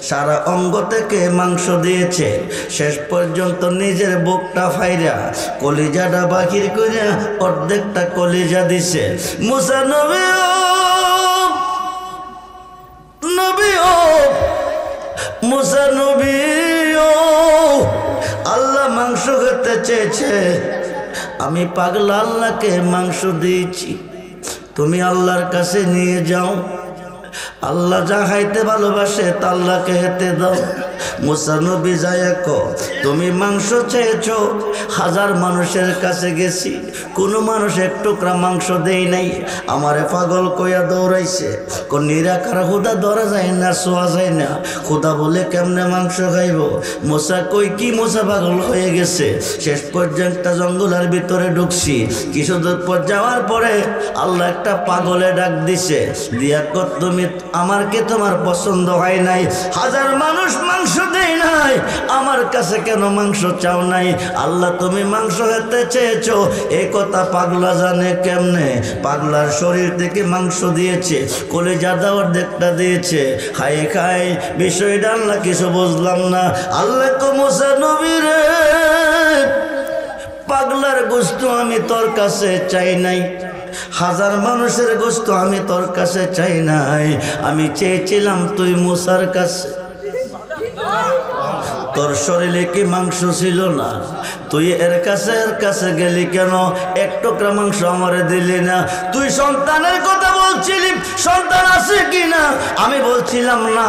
সারা অঙ্গ থেকে মাংস দিয়েছে শেষ পর্যন্ত নিজের বুকটা ফাইরা কলিজাটা বাকির করে অর্ধেকটা কলিজা দিছে মুসা নবীও মুসা নবীও আল্লাহ মাংস খেতে চেয়েছে আমি পাগলা আল্লাহকে মাংস দিয়েছি তুমি আল্লাহর কাছে নিয়ে যাও আল্লাহ যা খাইতে ভালোবাসে তা আল্লাহকে খেতে দাও মুসা নবী যায় তুমি মাংস চেয়েছো হাজার মানুষের কাছে গেছি কোনো মানুষ এক টুকরা মাংস দেই নাই আমারে পাগল কইয়া দৌড়াইছে কোন নিরাকার খুদা ধরা যায় না শোয়া যায় না খুদা বলে কেমনে মাংস খাইব মুসা কই কি মুসা পাগল হয়ে গেছে শেষ পর্যন্ত জঙ্গলের ভিতরে ঢুকছি কিছু দূর পর যাওয়ার পরে আল্লাহ একটা পাগলে ডাক দিছে দিয়া তুমি আমার কি তোমার পছন্দ হয় নাই হাজার মানুষ মাংস দেই নাই আমার কাছে কেন মাংস চাও নাই আল্লাহ তুমি মাংস খেতে চেয়েছো এই কথা পাগলা জানে কেমনে পাগলার শরীর থেকে মাংস দিয়েছে কলিজা দেওয়ার দেখটা দিয়েছে খাই খাই বিষয়টা আল্লাহ কিছু বুঝলাম না আল্লাহ কো মুসা নবী রে পাগলার গোশত আমি তোর কাছে চাই নাই হাজার মানুষের গোশত আমি তোর কাছে চাই নাই আমি চেয়েছিলাম তুই মুসার কাছে তোর শরীরে কি মাংস ছিল না তুই এর কাছে গেলি কেন এক টুকরা মাংস আমারে দিলি না তুই সন্তানের কথা বলছিলি সন্তান আছে কি না আমি বলছিলাম না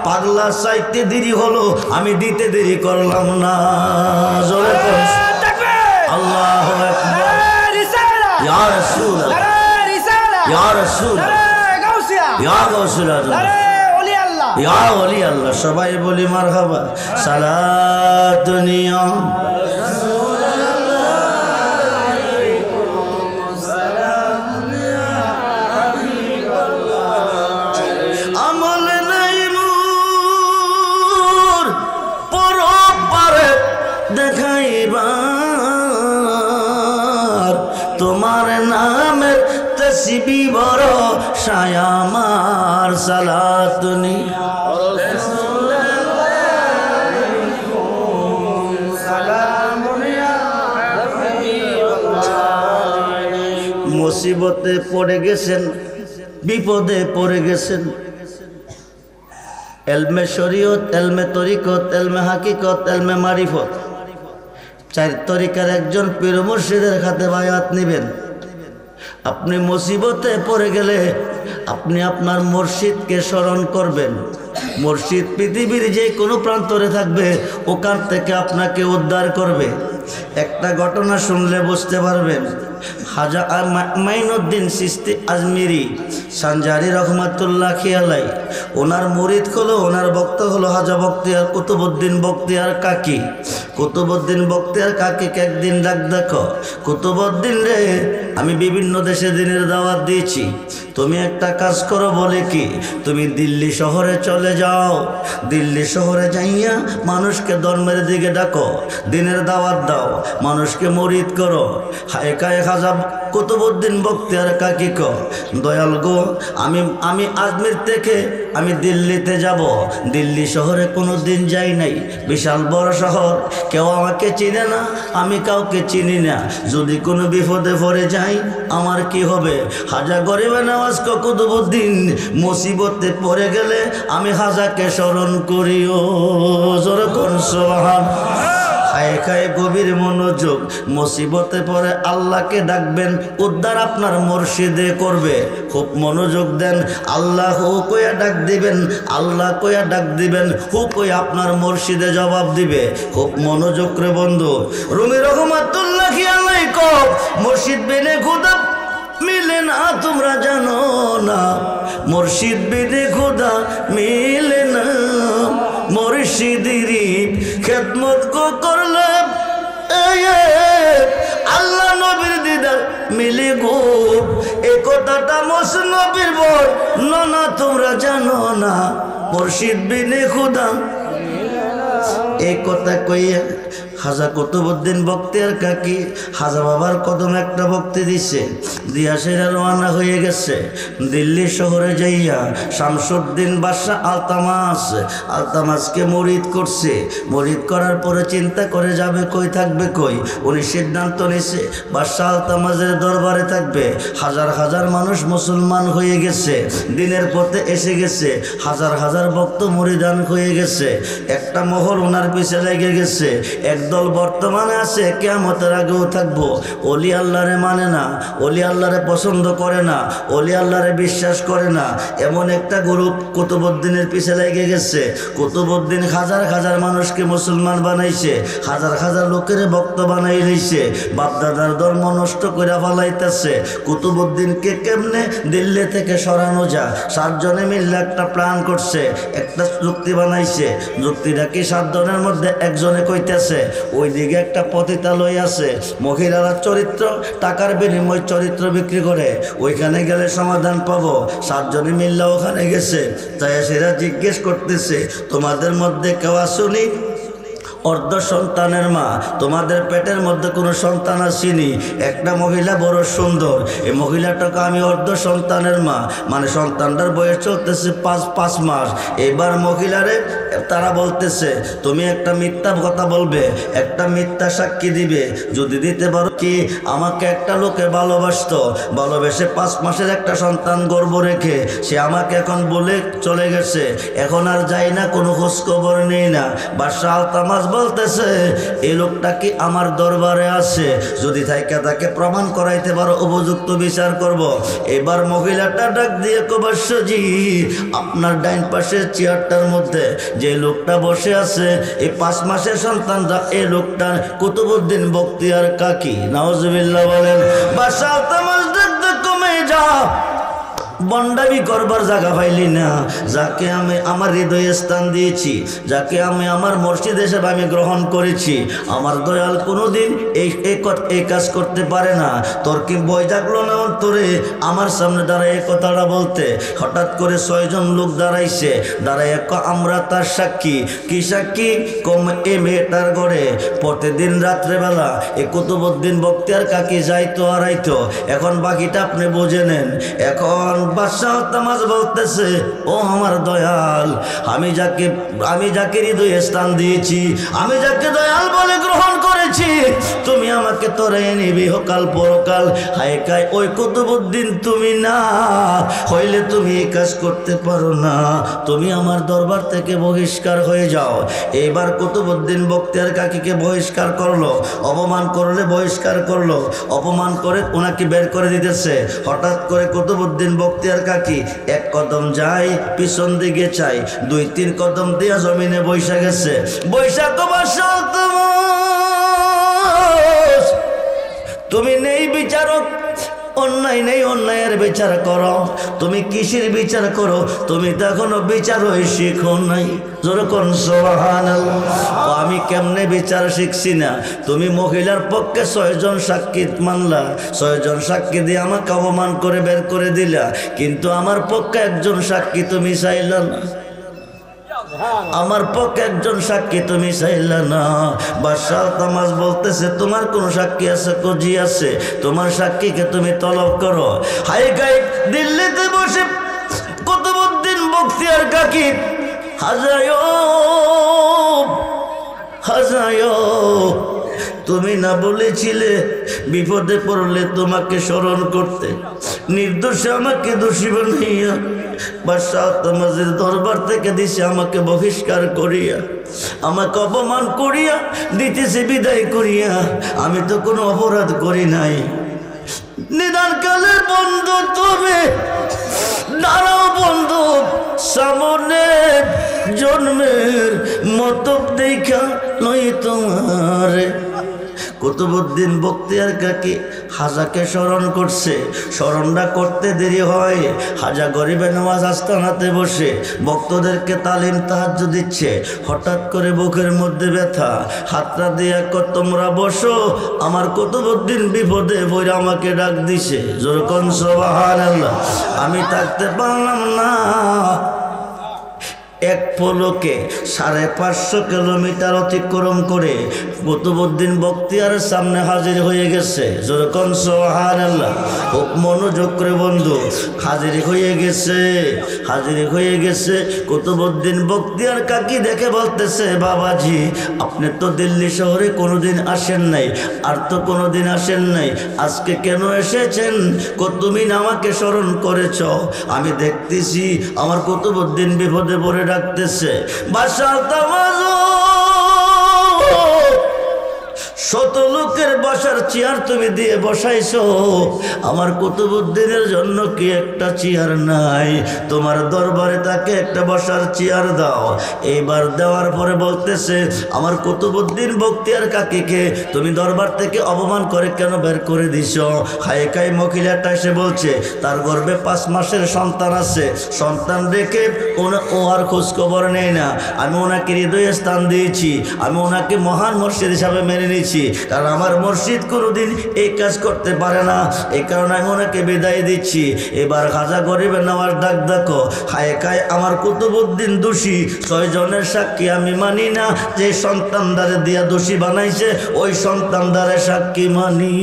পাগলা চাইতে দেরি হলো আমি দিতে দেরি করলাম না জোরে কর আল্লাহু আকবার ইয়া রাসূল ইয়া রাসূল ইয়া গাউসুল আজম ইয়া ওলি আল্লাহ সবাই বলি মারহাবা সালাতুন ইয়া আমল নাই মোর পরপারে দেখাইবার তোমার নামের তসবিহ বড় শায়ামার সালাতুনি মুসিবতে পড়ে গেছেন বিপদে পড়ে গেছেন এলমে শরীয়ত এলমে তরিকত এলমে হাকিকত এলমে মারিফত চার তরিকার একজন পীর মুর্শিদের হাতে বায়াত নেবেন। আপনি মুসিবতে পড়ে গেলে আপনি আপনার মুর্শিদকে স্মরণ করবেন। মুর্শিদ পৃথিবীর যে কোনো প্রান্তরে থাকবে, ওখান থেকে আপনাকে উদ্ধার করবে। একটা ঘটনা শুনলে বুঝতে পারবেন। হাজা মাইনুদ্দিন চিশতি আজমিরি সানজারি রহমাতুল্লাহ খিয়ালাই, ওনার মুরিদ হলো, ওনার ভক্ত হলো হাজা বখতিয়ার কুতুবউদ্দিন বখতিয়ার কাকি। কুতুবউদ্দিন বখতিয়ার কাকিকে একদিন ডাক দেখো, কুতুবউদ্দিন রে, আমি বিভিন্ন দেশে দিনের দাওয়াত দিয়েছি, তুমি একটা কাজ করো। বলে কি? তুমি দিল্লি শহরে চলে যাও, দিল্লি শহরে যাইয়া মানুষকে ধর্মের দিকে ডাকো, দিনের দাওয়াত দাও, মানুষকে মুরিদ করো। হায়কায় খাজা কুতুবউদ্দিন বখতিয়ার কাকি কো, দয়াল গো, আমি আজমির থেকে আমি দিল্লিতে যাব। দিল্লি শহরে কোনো দিন যাই নাই, বিশাল বড় শহর, কেউ আমাকে চিনে না, আমি কাউকে চিনি না। যদি কোনো বিপদে পড়ে যাই আমার কি হবে? হাজা গরিবে নামাজ কো কুতুবউদ্দিন, মুসিবতে পড়ে গেলে আমি হাজাকে স্মরণ করিও। জোরে কোন সুবহানাল্লাহ। খায় খায় গভীর মনোযোগ, মুসিবতে পড়ে আল্লাহকে ডাকবেন, উদ্ধার আপনার মুর্শিদে করবে। খুব মনোযোগ দেন, আল্লাহ হু কইয়া ডাক দিবেন, আল্লাহ কইয়া ডাক দিবেন, হু কইয়া আপনার মুর্শিদে জবাব দিবে। খুব মনোযোগ রে বন্ধু। রুমি রহমাতুল্লাহ খিয়ালাই কো, মুর্শিদ বিনে খুদা মিলে না, তোমরা জানো না, মুর্শিদ বিনে খুদা মিলে না। মুর্শিদিরি খেদমত কো করলে আল্লাহ নবীর দিদার মিলে গো। এ কথাটা মসনবীর বল না, তোমরা জানো না, মুর্শিদ বিনে খুদা। এই কথা কইয়া হাজা কুতুবউদ্দিন বখতিয়ার কাকি হাজা বাবার কদম একটা ভক্তি দিছে, দিয়া সেরা রওনা হয়ে গেছে দিল্লি শহরে যাইয়া শামসুদ্দিন বাদশাহ আলতামাসকে মুরিদ করছে। মুরিদ করার পরে চিন্তা করে যাবে কই, থাকবে কই। উনি সিদ্ধান্ত নিছে বাদশাহ আলতামাসের দরবারে থাকবে। হাজার হাজার মানুষ মুসলমান হয়ে গেছে, দিনের পথে এসে গেছে, হাজার হাজার ভক্ত মুরিদান হয়ে গেছে। একটা মহল ওনার পিছে লেগে গেছে। একদল বর্তমানে আছে, কিয়ামতের আগেও থাকবো। ওলি আল্লাহরে মানে না, ওলি আল্লাহরে পছন্দ করে না, ওলি আল্লাহরে বিশ্বাস করে না, এমন একটা গ্রুপ কুতুবউদ্দিনের পিছে লেগে গেছে। কুতুবউদ্দিন হাজার হাজার মানুষকে মুসলমান বানাইছে, হাজার হাজার লোকের ভক্ত বানাই লইছে, বাপদাদার ধর্ম নষ্ট করে ফেলাইতেছে। কুতুবউদ্দিনকে কেমনে দিল্লি থেকে সরানো যায়, 7 জনে মিলে একটা প্ল্যান করছে, একটা যুক্তি বানাইছে। যুক্তিটা কি 7 জনের মধ্যে একজনে কইতেছে ওইদিকে একটা পতিতালয় আছে, মহিলারা চরিত্র টাকার বিনিময় চরিত্র বিক্রি করে, ওইখানে গেলে সমাধান পাবো। 7 জনে মিল্লা ওখানে গেছে, তাই সেরা জিজ্ঞেস করতেছে, তোমাদের মধ্যে কেউ আসুনি অর্ধ সন্তানের মা, তোমাদের পেটের মধ্যে কোনো সন্তান আসেনি? একটা মহিলা বড় সুন্দর, এই মহিলাটাকে আমি অর্ধ সন্তানের মা, মানে সন্তানটার বয়স চলতেছে 5 মাস। এবার মহিলারে তারা বলতেছে তুমি একটা মিথ্যা কথা বলবে, একটা মিথ্যা সাক্ষী দিবে। যদি দিতে পারো কি আমাকে একটা লোকে ভালোবাসতো, ভালোবেসে 5 মাসের একটা সন্তান গর্ভ রেখে সে আমাকে এখন বলে চলে গেছে, এখন আর যাই না, কোনো খোঁজ খবর নেই না। বাদশাহ আলতামাস বলতেছে এই লোকটা কি আমার দরবারে আছে, যদি তাকে প্রমাণ করাইতে পারো উপযুক্ত বিচার করব। এবার মহিলাটা ডাক দিয়ে কবাসজি, আপনার ডাইন পাশের চেয়ারটার মধ্যে যে লোকটা বসে আছে এই 5 মাসের সন্তানটা, এই লোকটা কুতুবউদ্দিন বখতিয়ার কাকি। নাউজুবিল্লাহ বলেন। বাদশাহ আলতামাস ডাক দিয়ে কমে যা, বন্ডামি করবার জায়গা পাইলি না, যাকে আমি আমার হৃদয়ে স্থান দিয়েছি, যাকে আমি আমার মসজিদ হিসেবে আমি গ্রহণ করেছি, আমার দয়াল কোনোদিন এই কাজ করতে পারে না। তোর কি ভয় জাগলো না অন্তরে আমার সামনে দাঁড়ায় এই কথাটা বলতে? হঠাৎ করে 6 জন লোক দাঁড়াইছে, দাঁড়ায় আমরা তার সাক্ষী। কি সাক্ষী? কম এ মেয়েটার ঘরে প্রতিদিন রাত্রেবেলা এই কুতুবউদ্দিন বখতিয়ার কাকি যাইতো আর আইতো। এখন বাকিটা আপনি বুঝে নেন। এখন বাদশাহ তামাজ বলতেছে, ও আমার দয়াল, আমি যাকে হৃদয়ে স্থান দিয়েছি, আমি যাকে দয়াল বলে গ্রহণ করেছি, তুমি আমাকে তোরাই নিবি হকাল পরকাল। হায় কায় ওই কুতুবউদ্দিন তুমি না হইলে তুমি এই কাজ করতে পারো না, তুমি আমার দরবার থেকে বহিষ্কার হয়ে যাও। এবার কুতুবউদ্দিন বখতিয়ার কাকীকে বহিষ্কার করলো, অপমান করলে বহিষ্কার করলো, অপমান করে ওনাকে বের করে দিতেছে। হঠাৎ করে কুতুবউদ্দিন বখতিয়ার কাকী এক কদম যায়, পিছন দিকে চাই, 2-3 কদম দিয়া জমিনে বৈশা গেছে। বৈশাখ বাসা তুমি নেই বিচারক, অন্যায় নেই, অন্যায়ের বিচার করো। তুমি কিসের বিচার করো? তুমি তো এখনো বিচারই শিখো নাই। যেরকম সুবহানাল্লাহ। আমি কেমনে বিচার শিখছি না? তুমি মহিলার পক্ষে 6 জন সাক্ষী মানলা, 6 জন সাক্ষী দিয়ে আমাকে অপমান করে বের করে দিলা, কিন্তু আমার পক্ষে একজন সাক্ষী তুমি চাইলা না, আমার পক্ষে একজন সাক্ষী তুমি চাইলা না। বাদশাহ তামাজ বলতেছে, তোমার কোন সাক্ষী আছে? কজি আছে, তোমার সাক্ষীকে তুমি তলব করো। হাই গাই দিল্লিতে বসে কুতুবউদ্দিন বখতিয়ার কাকী হাজায়ো তুমি না বলেছিলে বিপদে পড়লে তোমাকে স্মরণ করতে, নির্দোষে আমাকে দোষী বানাইয়া বাদশাহ তামাজের দরবার থেকে দিছে আমাকে বহিষ্কার করিয়া, আমাকে অপমান করিয়া দিতেছে বিদায় করিয়া। আমি তো কোনো অপরাধ করি নাই। নিদানকালের বন্ধু তুমি দাঁড়াও বন্ধু, সামনে জন্মের মতো দেখা নই তোমার। কুতুবউদ্দিন বখতিয়ার কাকী হাজাকে স্মরণ করছে, স্মরণটা করতে দেরি হয়। হাজা গরিবে নামাজ আস্তানাতে বসে ভক্তদেরকে তালিম তাহাজ্জুদ দিচ্ছে। হঠাৎ করে বুকের মধ্যে ব্যথা, হাতটা দিয়ে তোমরা বসো, আমার কুতুবউদ্দিন বিপদে পড়ে আমাকে ডাক দিছে। যেরকম সুবহানাল্লাহ। আমি থাকতে পারলাম না, এক পলকে 550 কিলোমিটার অতিক্রম করে কুতুবউদ্দিন বখতিয়ারের সামনে হাজির হয়ে গেছে। যেরকম সুবহানাল্লাহ। খুব মনোযোগ করে বন্ধু, হাজির হয়ে গেছে, হাজির হয়ে গেছে। কুতুবউদ্দিন বখতিয়ার কাকী দেখে বলতেছে, বাবাজি আপনি তো দিল্লি শহরে কোনোদিন আসেন নাই, আর তো কোনোদিন আসেন নাই, আজকে কেন এসেছেন? তুমি না আমাকে স্মরণ করেছ, আমি দেখতেছি আমার কুতুবউদ্দিন বিপদে পড়ে ডাকতেছে। বাদশাহ তামাজ 100 লোকের বসার চেয়ার তুমি দিয়ে বসাইছো, আমার কুতুবউদ্দিনের জন্য কি একটা চেয়ার নাই? তোমার দরবারে তাকে একটা বসার চেয়ার দাও। এইবার দেওয়ার পরে বলতেছে, আমার কুতুবউদ্দিন বখতিয়ার কাকীকে তুমি দরবার থেকে অপমান করে কেন বের করে দিছো? হায়কাই মহিলাটা এসে বলছে তার গর্ভে 5 মাসের সন্তান আছে, সন্তান রেখে ও আর খোঁজখবর নেই না। আমি ওনাকে হৃদয়ে স্থান দিয়েছি, আমি ওনাকে মহান মুর্শিদ হিসাবে মেনে নিয়েছি, কারণ আমার মুর্শিদ কোনোদিন এই কাজ করতে পারে না, এই কারণে আমি ওনাকে বিদায় দিচ্ছি। এবার খাজা গরিবের নামাজ ডাক দেখো, হায় খায় আমার কুতুবউদ্দিন দোষী, 6 জনের সাক্ষী আমি মানি না। যে সন্তানদারে দিয়া দোষী বানাইছে ওই সন্তানদারে সাক্ষী মানি।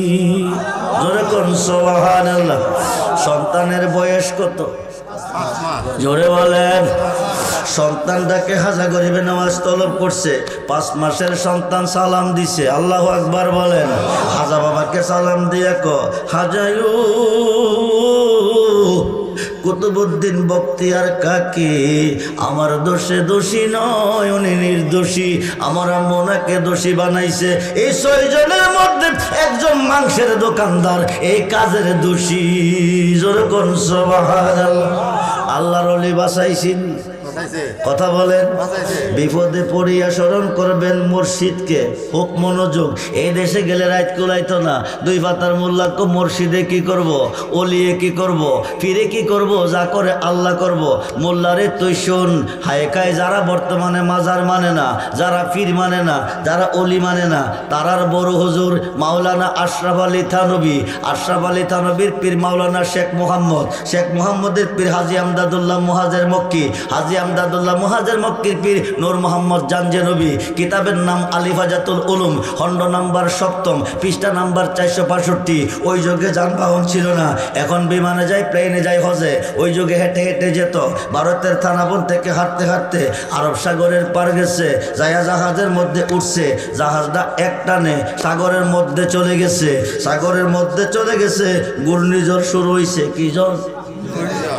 জোরে কোন সুবহানাল্লাহ। সন্তানের বয়স কত? জোরে বলেন। সন্তানটাকে হাজা গরিবে নামাজ তলব করছে, 5 মাসের সন্তান সালাম দিছে। আল্লাহু আকবার বলেন। হাজা বাবাকে সালাম দিয়ে হাজায়ু কুতুবউদ্দিন বখতিয়ার কাকী আমার দোষে দোষী নয়, উনি নির্দোষী, আমার আম্মু ওনাকে দোষী বানাইছে। এই 6 জনের মধ্যে একজন মাংসের দোকানদার এই কাজের দোষী। জোরে কোন সুবহানাল্লাহ। আল্লাহর ওলি বাঁচাইছেন, কথা বলেন। বিপদে পড়িয়া স্মরণ করবেন মুর্শিদকে। হোক মনোযোগ। এই দেশে গেলে রাত কুলাইতো না, 2 পাতার মোল্লা মুর্শিদে কি করব, ওলিয়ে কি করব, ফিরে কি করব, যা করে আল্লাহ করব। মোল্লারে তুই শোন, হায়কায় যারা বর্তমানে মাজার মানে না, যারা পীর মানে না, যারা ওলি মানে না, তারার বড় হুজুর মাওলানা আশরাফ আলী থানভী, আশরাফ আলী থানভীর পীর মাওলানা শেখ মোহাম্মদ, শেখ মোহাম্মদের পীর হাজি আমদাদ আমদাদুল্লাহ মুহাজির মক্কি। হাজী আমদাদুল্লাহ মুহাজির মক্কির পীর নূর মোহাম্মদ জানজে নবী। কিতাবের নাম আলিফাজাতুল উলুম, খণ্ড নাম্বার 7, পৃষ্ঠা নাম্বার 465। ওই যুগে যানবাহন ছিল না, এখন বিমানে যায়, প্লেনে যায় হজে। ওই যুগে হেঁটে হেঁটে যেত। ভারতের থানাবন থেকে হাঁটতে হাঁটতে আরব সাগরের পার গেছে, যায়া জাহাজের মধ্যে উঠছে। জাহাজটা একটানে সাগরের মধ্যে চলে গেছে। সাগরের মধ্যে চলে গেছে, ঘূর্ণিঝড় শুরু হয়েছে। কি ঝড়?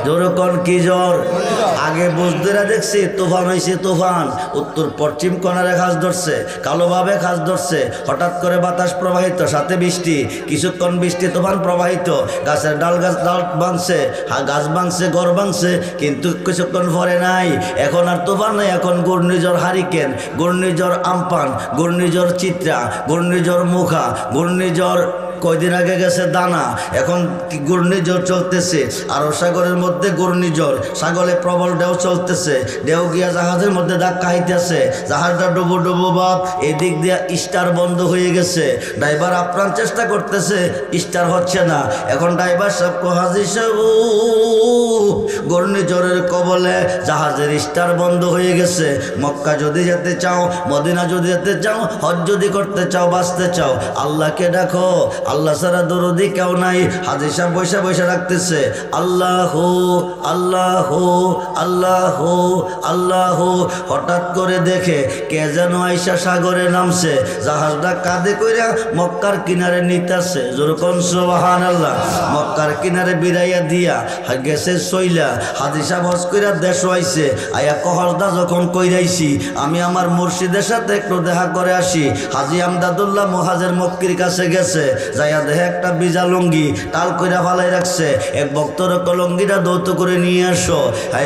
যেরকম কি ঝড়? আগে বুঝদেরা দেখছি তুফান হয়েছে, তুফান উত্তর পশ্চিম কোণারে খাস ধরছে, কালোভাবে খাস ধরছে। হঠাৎ করে বাতাস প্রবাহিত, সাথে বৃষ্টি। কিছুক্ষণ বৃষ্টি, তুফান প্রবাহিত, গাছের ডাল ভাঙছে, গাছ ভাঙছে, ঘর ভাঙছে। কিন্তু কিছুক্ষণ পরে নাই, এখন আর তুফান নাই, এখন ঘূর্ণিঝড় হারিকেন, ঘূর্ণিঝড় আমপান, ঘূর্ণিঝড় চিত্রা, ঘূর্ণিঝড় মুখা, ঘূর্ণিঝড় কয়দিন আগে গেছে দানা। এখন ঘূর্ণিঝড় চলতেছে আরব সাগরের মধ্যে, ঘূর্ণিঝড় সাগরে প্রবল ঢেউ চলতেছে। ঢেউ গিয়া জাহাজের মধ্যে ধাক্কা খাইতেছে, জাহাজটা ডুবো ডুবো বাপ। এদিক দিয়ে স্টার বন্ধ হয়ে গেছে। ড্রাইভার আপ্রাণ চেষ্টা করতেছে, স্টার হচ্ছে না। এখন ড্রাইভার সাহেব হাজি সাহেব, ঘূর্ণিঝড়ের কবলে জাহাজের স্টার বন্ধ হয়ে গেছে। মক্কা যদি যেতে চাও, মদিনা যদি যেতে চাও, হজ যদি করতে চাও, বাঁচতে চাও, আল্লাহকে ডাকো। আল্লাহ ছাড়া দরদি কেউ নাই। হাজি সাহেব বৈশা বৈশা রাখতেছে, আল্লাহ আল্লাহ আল্লাহ আল্লাহ। হঠাৎ করে দেখে কে যেন আইসা সাগরে নামছে, জাহাজটা কাঁধে কইরা মক্কার কিনারে নিতেছে। যেরকম সুবহানাল্লাহ। মক্কার কিনারে বিরাইয়া দিয়া গেছে সইলা। হাজি সাহেব হজ কইরা দেশ আইছে। আয়া কহজদা যখন কইরাইছি, আমি আমার মুর্শিদের সাথে একটু দেখা করে আসি। হাজী আমদাদুল্লাহ মুহাজির মক্কির কাছে গেছে, যাইয়া দেখে একটা বিজা লুঙ্গি টাল কইরা ফালাই রাখছে। এক ভক্তর লুঙ্গিটা দৌত করে নিয়ে আসো।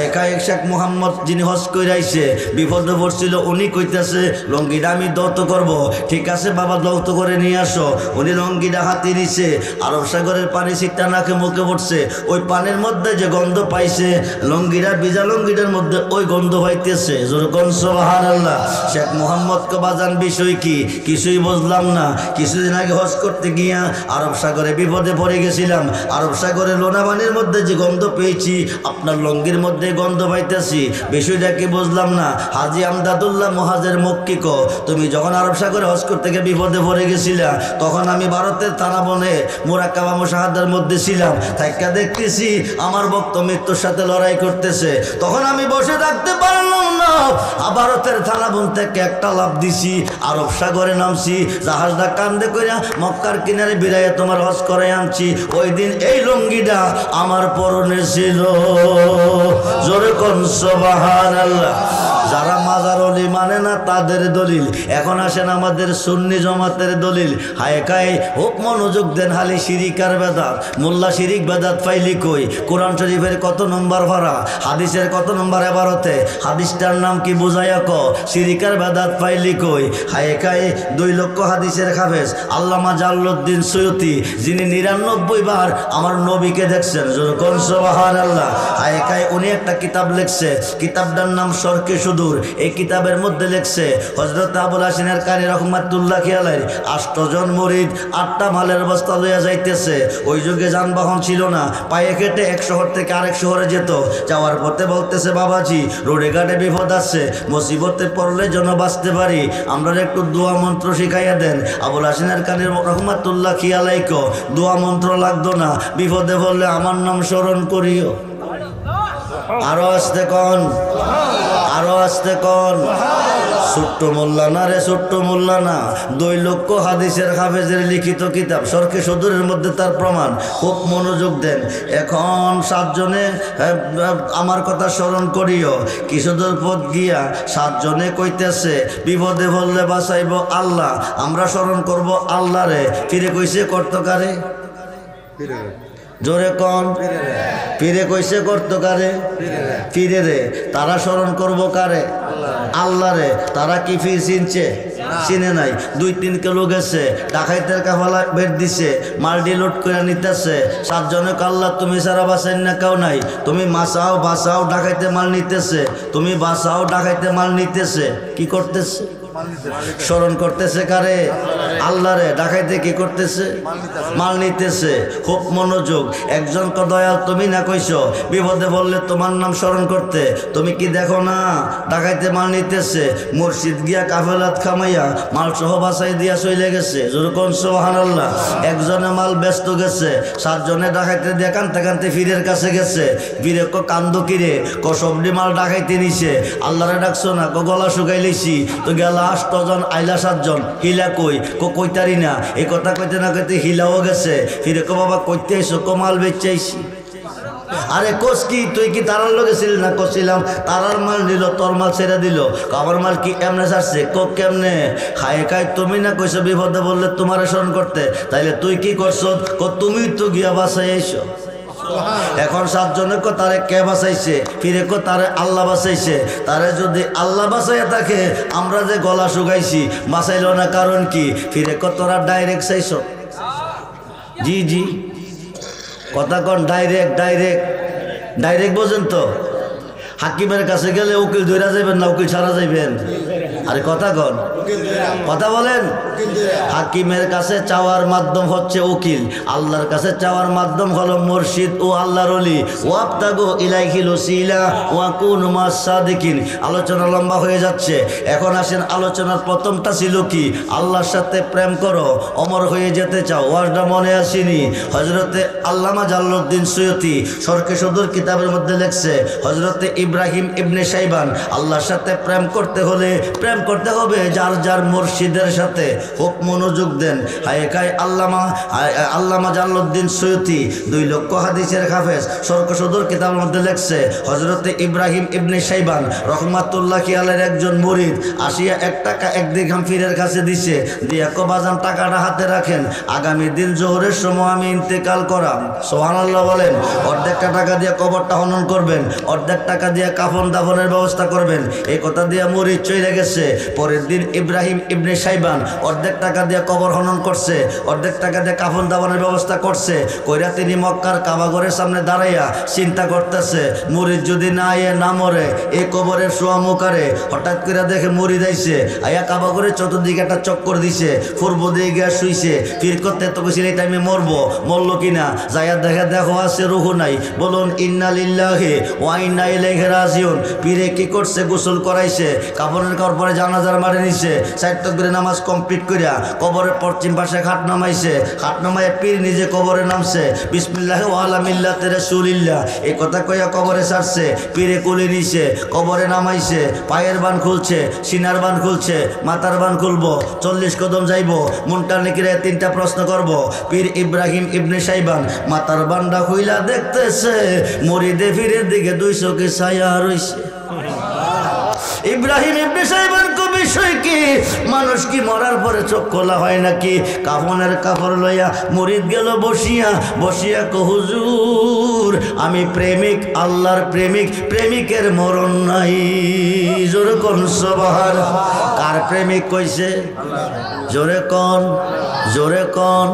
একা এক শেখ মোহাম্মদ যিনি হজ কইরাইছে, বিপদে পড়ছিল, উনি কইতেছে লুঙ্গিটা আমি দৌত করব। ঠিক আছে বাবা, দৌত করে নিয়ে আসো। উনি লুঙ্গিটা হাতে নিছে। আরব সাগরের পানি ছিটটা নাকে মুখে পড়ছে। ওই পানির মধ্যে যে গন্ধ পাইছে, লুঙ্গিটা বিজা লুঙ্গিটার মধ্যে ওই গন্ধ পাইতেছে। যেরকম সুবহানাল্লাহ। শেখ মোহাম্মদকে বাজান বিষয় কি কিছুই বুঝলাম না। কিছুদিন আগে হজ করতে গিয়া আরব সাগরে বিপদে পড়ে গেছিলাম। আরব সাগরে লোনাবানির মধ্যে যে গন্ধ পেয়েছি, আপনার লঙ্গির মধ্যে গন্ধ পাইতেছি। বিষয়টা কি বুঝলাম না। হাজী আমদাদুল্লাহ মুহাজির মক্কি কো, তুমি যখন আরব সাগরে হজ করতে গিয়ে বিপদে পড়ে গেছিলা, তখন আমি ভারতের থানাবনে মুরাক্কাবা মুশাহাদার মধ্যে ছিলাম। থাইকা দেখতেছি আমার ভক্ত মৃত্যুর সাথে লড়াই করতেছে। তখন আমি বসে থাকতে পারলাম না। ভারতের থানাবন থেকে একটা লাফ দিছি, আরব সাগরে নামছি, জাহাজটা কান্দে কইরা মক্কার কিনারে বিরাইয়া তোমার হজ করে আনছি। ওই দিন এই লুঙ্গিটা আমার পরনে ছিল। জোরে কোন সুবহানাল্লাহ। যারা মাজার ওলি মানে না তাদের দলিল। এখন আসেন আমাদের সুন্নি জমাতের দলিল। হায় কায় হোক মনোযোগ দেন, হালি শিরিক আর বেদাত। মোল্লা শিরিক বেদাত পাইলি কই? কোরআন শরীফের কত নম্বর ভাড়া, হাদিসের কত নম্বর এবারতে, হাদিসটার নাম কি বুঝাইয়া ক? শিরিক আর বেদাত পাইলি কই? হায় কায় 2 লক্ষ হাদিসের হাফেজ আল্লামা জালালউদ্দিন সৈয়দী, যিনি 99 বার আমার নবীকে দেখছেন। যেরকম সুবহানাল্লাহ। হায় কায় উনি একটা কিতাব লিখছে, কিতাবটার নাম শরকে সুদূর। এই কিতাবের মধ্যে লেখছে হযরত আবুল হাসিনের কানি রহমাতুল্লাহ আলাইহি 8 জন মুরিদ 8টা মালের বস্তা লইয়া যাইতেছে। ওই যুগে যানবাহন ছিল না, পায়ে হেঁটে এক শহর থেকে আরেক শহরে যেত। যাওয়ার পথে বলতেছে, বাবাজি রোডে ঘাটে বিপদ আছে, মুসিবতে পড়লে যেন বাঁচতে পারি, আমরা একটু দোয়া মন্ত্র শিখাইয়া দেন। আবুল হাসিনের কানি রহমাতুল্লাহ আলাইহি কো, দোয়া মন্ত্র লাগতো না, বিপদে পড়লে আমার নাম স্মরণ করিও। আরো আসতে কন, আরো আসতে কন। ছোট্ট মোল্লা না রে, ছোট্ট মোল্লা না। 2 লক্ষ হাদিসের হাফেজের লিখিত কিতাব শরকে সদরের মধ্যে তার প্রমাণ। খুব মনোযোগ দেন। এখন 7 জনে আমার কথা স্মরণ করিও। কিছুদূর পথ গিয়া 7 জনে কইতেছে, বিপদে বললে বাঁচাইব আল্লাহ, আমরা স্মরণ করব আল্লাহ রে। ফিরে কইছে কর্তকারে, জোরে কন, ফিরে কইছে করতো কারে? ফিরে রে। তারা স্মরণ করবো কারে? আল্লাহ রে। তারা কি ফির চিনছে? চিনে নাই। 2-3 কিলো গেছে, ডাকাইতের কাফালা বের দিছে, মালডি লোড করে নিতেছে। 7 জনে আল্লাহ তুমি সারা বাঁচাই না কেউ নাই, তুমি বাঁচাও, ডাকাইতে মাল নিতেছে, তুমি বাঁচাও, ডাকাইতে মাল নিতেছে। কি করতেছে? স্মরণ করতেছে কারে? আল্লাহরে। ডাকাইতে কি করতেছে? মাল নিতেছে। খুব মনোযোগ। একজন দয়াল তুমি না কইছো বিপদে বললে তোমার নাম স্মরণ করতে, তুমি কি দেখো না ডাকাইতে মাল নিতেছে? মসজিদ গিয়া কাফেলাত খামাইয়া মাল সহ বাসাই দিয়া চলে গেছে। যেরকম সুবহানাল্লাহ। একজনে মাল ব্যস্ত গেছে, 7 জনে ডাকাইতে দিয়ে কানতে কানতে ফিরের কাছে গেছে। ফিরে কান্দ কিরে সবডি মাল ডাকাইতে নিছে। আল্লাহরে ডাকছো না? গলা শুকাই লইছি। তো গেলা 8 জন আইলা 7 জন। হিলা কই? কইতারি না। এই কথা কইতে না কইতে হিলাও গেছে। ফিরে বাবা কইতে আইসো? মাল বেচাইছি। আরে কোস কি তুই কি তারার লোকে ছিল না? কছিলাম তারার মাল নিল, তোর মাল ছেড়ে দিল। আমার মাল কি এমনে ছাড়ছে? কেমনে? খায় খায় তুমি না কইছো বিপদে বললে তোমারে স্মরণ করতে, তাইলে তুই কি করছো? তুমি তো গিয়া বাসাই আইসো। এখন 7 জনে তারে কে বাঁচাইছে? ফিরে তারে আল্লাহ বাঁচাইছে। তারে যদি আল্লাহ বাঁচাইয়া থাকে, আমরা যে গলা শুকাইছি বাঁচাইল না, কারণ কি? ফিরে তোরা ডাইরেক্ট চাইছ। জি জি কথা কন। ডাইরেক্ট বোঝেন তো? হাকিমের কাছে গেলে উকিল ধরা যাবেন না উকিল ছাড়া যাইবেন? আরে কথা কন, কথা বলেন। হাকিমের কাছে চাওয়ার মাধ্যম হচ্ছে উকিল, আল্লাহর কাছে চাওয়ার মাধ্যম হলো মুর্শিদ ও আল্লাহর ওলি। ওয়াবতাগু ইলাইহিল ওসিলা ওয়া কুনু মাস সাদিকিন। আলোচনা লম্বা হয়ে যাচ্ছে, এখন আসেন আলোচনার প্রথমটা ছিল কি? আল্লাহর সাথে প্রেম করো, অমর হয়ে যেতে চাও। ওয়াজটা মনে আসেনি? হযরতে আল্লামা জালালউদ্দিন সুয়ুতি শরকে সদর কিতাবের মধ্যে লেখছে, হযরতে ইব্রাহিম ইবনে শাইবান, আল্লাহর সাথে প্রেম করতে হলে প্রেম করতে হবে যার যার মুর্শিদের সাথে। খুব মনোযোগ দেন। হায়কায় আল্লামা জালালউদ্দিন সুয়ুতি 2 লক্ষ হাদিসের হাফেজ শরকে সদর কিতাবের মধ্যে লেখছে, হযরতে ইব্রাহিম ইবনে শাইবান রহমাতুল্লাহি আলাইহির একজন মুরিদ আসিয়া 1 টাকা 1 দিরহাম পীরের কাছে দিছে। দিয়া বাজান টাকাটা হাতে রাখেন, আগামী দিন জোহরের সময় আমি ইন্তেকাল করাম। সুবহানাল্লাহ বলেন। অর্ধেকটা টাকা দিয়ে কবরটা খনন করবেন, অর্ধেক টাকা দিয়ে কাফন দাফনের ব্যবস্থা করবেন। এই কথা দিয়ে মুরিদ চলে গেছে। পরের দিন ইব্রাহিম ইবনে শাইবান অর্ধেক টাকা দিয়ে কবর খনন করছে, অর্ধেক টাকা দিয়ে কাফন দাফনের ব্যবস্থা করছে। কইরা তিনি মক্কার কাবাঘরের সামনে দাঁড়াইয়া চিন্তা করতেছে, মুরিদ যদি না না মরে এই কবরের শোয়া মুখারে। হঠাৎ করে দেখে মুরিদ আইছে, আয়া কাবাঘরের চতুর্দিকে একটা চক্কর দিছে, পূর্ব দিকে গিয়া শুইছে। ফির করতে তো কইছিল এই টাইমে মরলো কিনা। যাইয়া দেখো আছে রুহু নাই। বলুন ইন্না লিল্লাহি ওয়া ইন্না ইলাইহি রাজিউন। পীরে কি করছে? গোসল করাইছে, কাফনের কাপড় পরে জানাজার মারে নিছে। 4 তাকবীরের নামাজ কমপ্লিট করিয়া কবরের পশ্চিম পাশে খাট নামাইছে। খাট নামাইয়া পীর নিজে কবরে নামছে। বিসমিল্লাহি ওয়া আলা মিল্লাতি রাসূলিল্লাহ এই কথা কইয়া কবরে ছাড়ছে। পীরে কুলে নিছে, কবরে নামাইছে। পায়ের বান খুলছে, সিনার বান খুলছে, মাথার বান খুলবো, 40 কদম যাইবো। মনটা নিকিরে 3টা প্রশ্ন করব। পীর ইব্রাহিম ইবনে শাইবান মাথার বানটা খুইলা দেখতেছে, মুরিদে ফিরের দিকে 2 চোখে ছায়া রইছে। ইব্রাহিম ইবনে শাইবান কো বিষয় কি? মানুষ কি মরার পরে চোখ খোলা হয় নাকি? কাফনের কাপড় লইয়া মুরিদ গেল বসিয়া কো হুজুর আমি প্রেমিক, আল্লাহর প্রেমিক, প্রেমিকের মরণ নাই। জোরে কোন সুবহান। কার প্রেমিক কইছে? জোরে কোন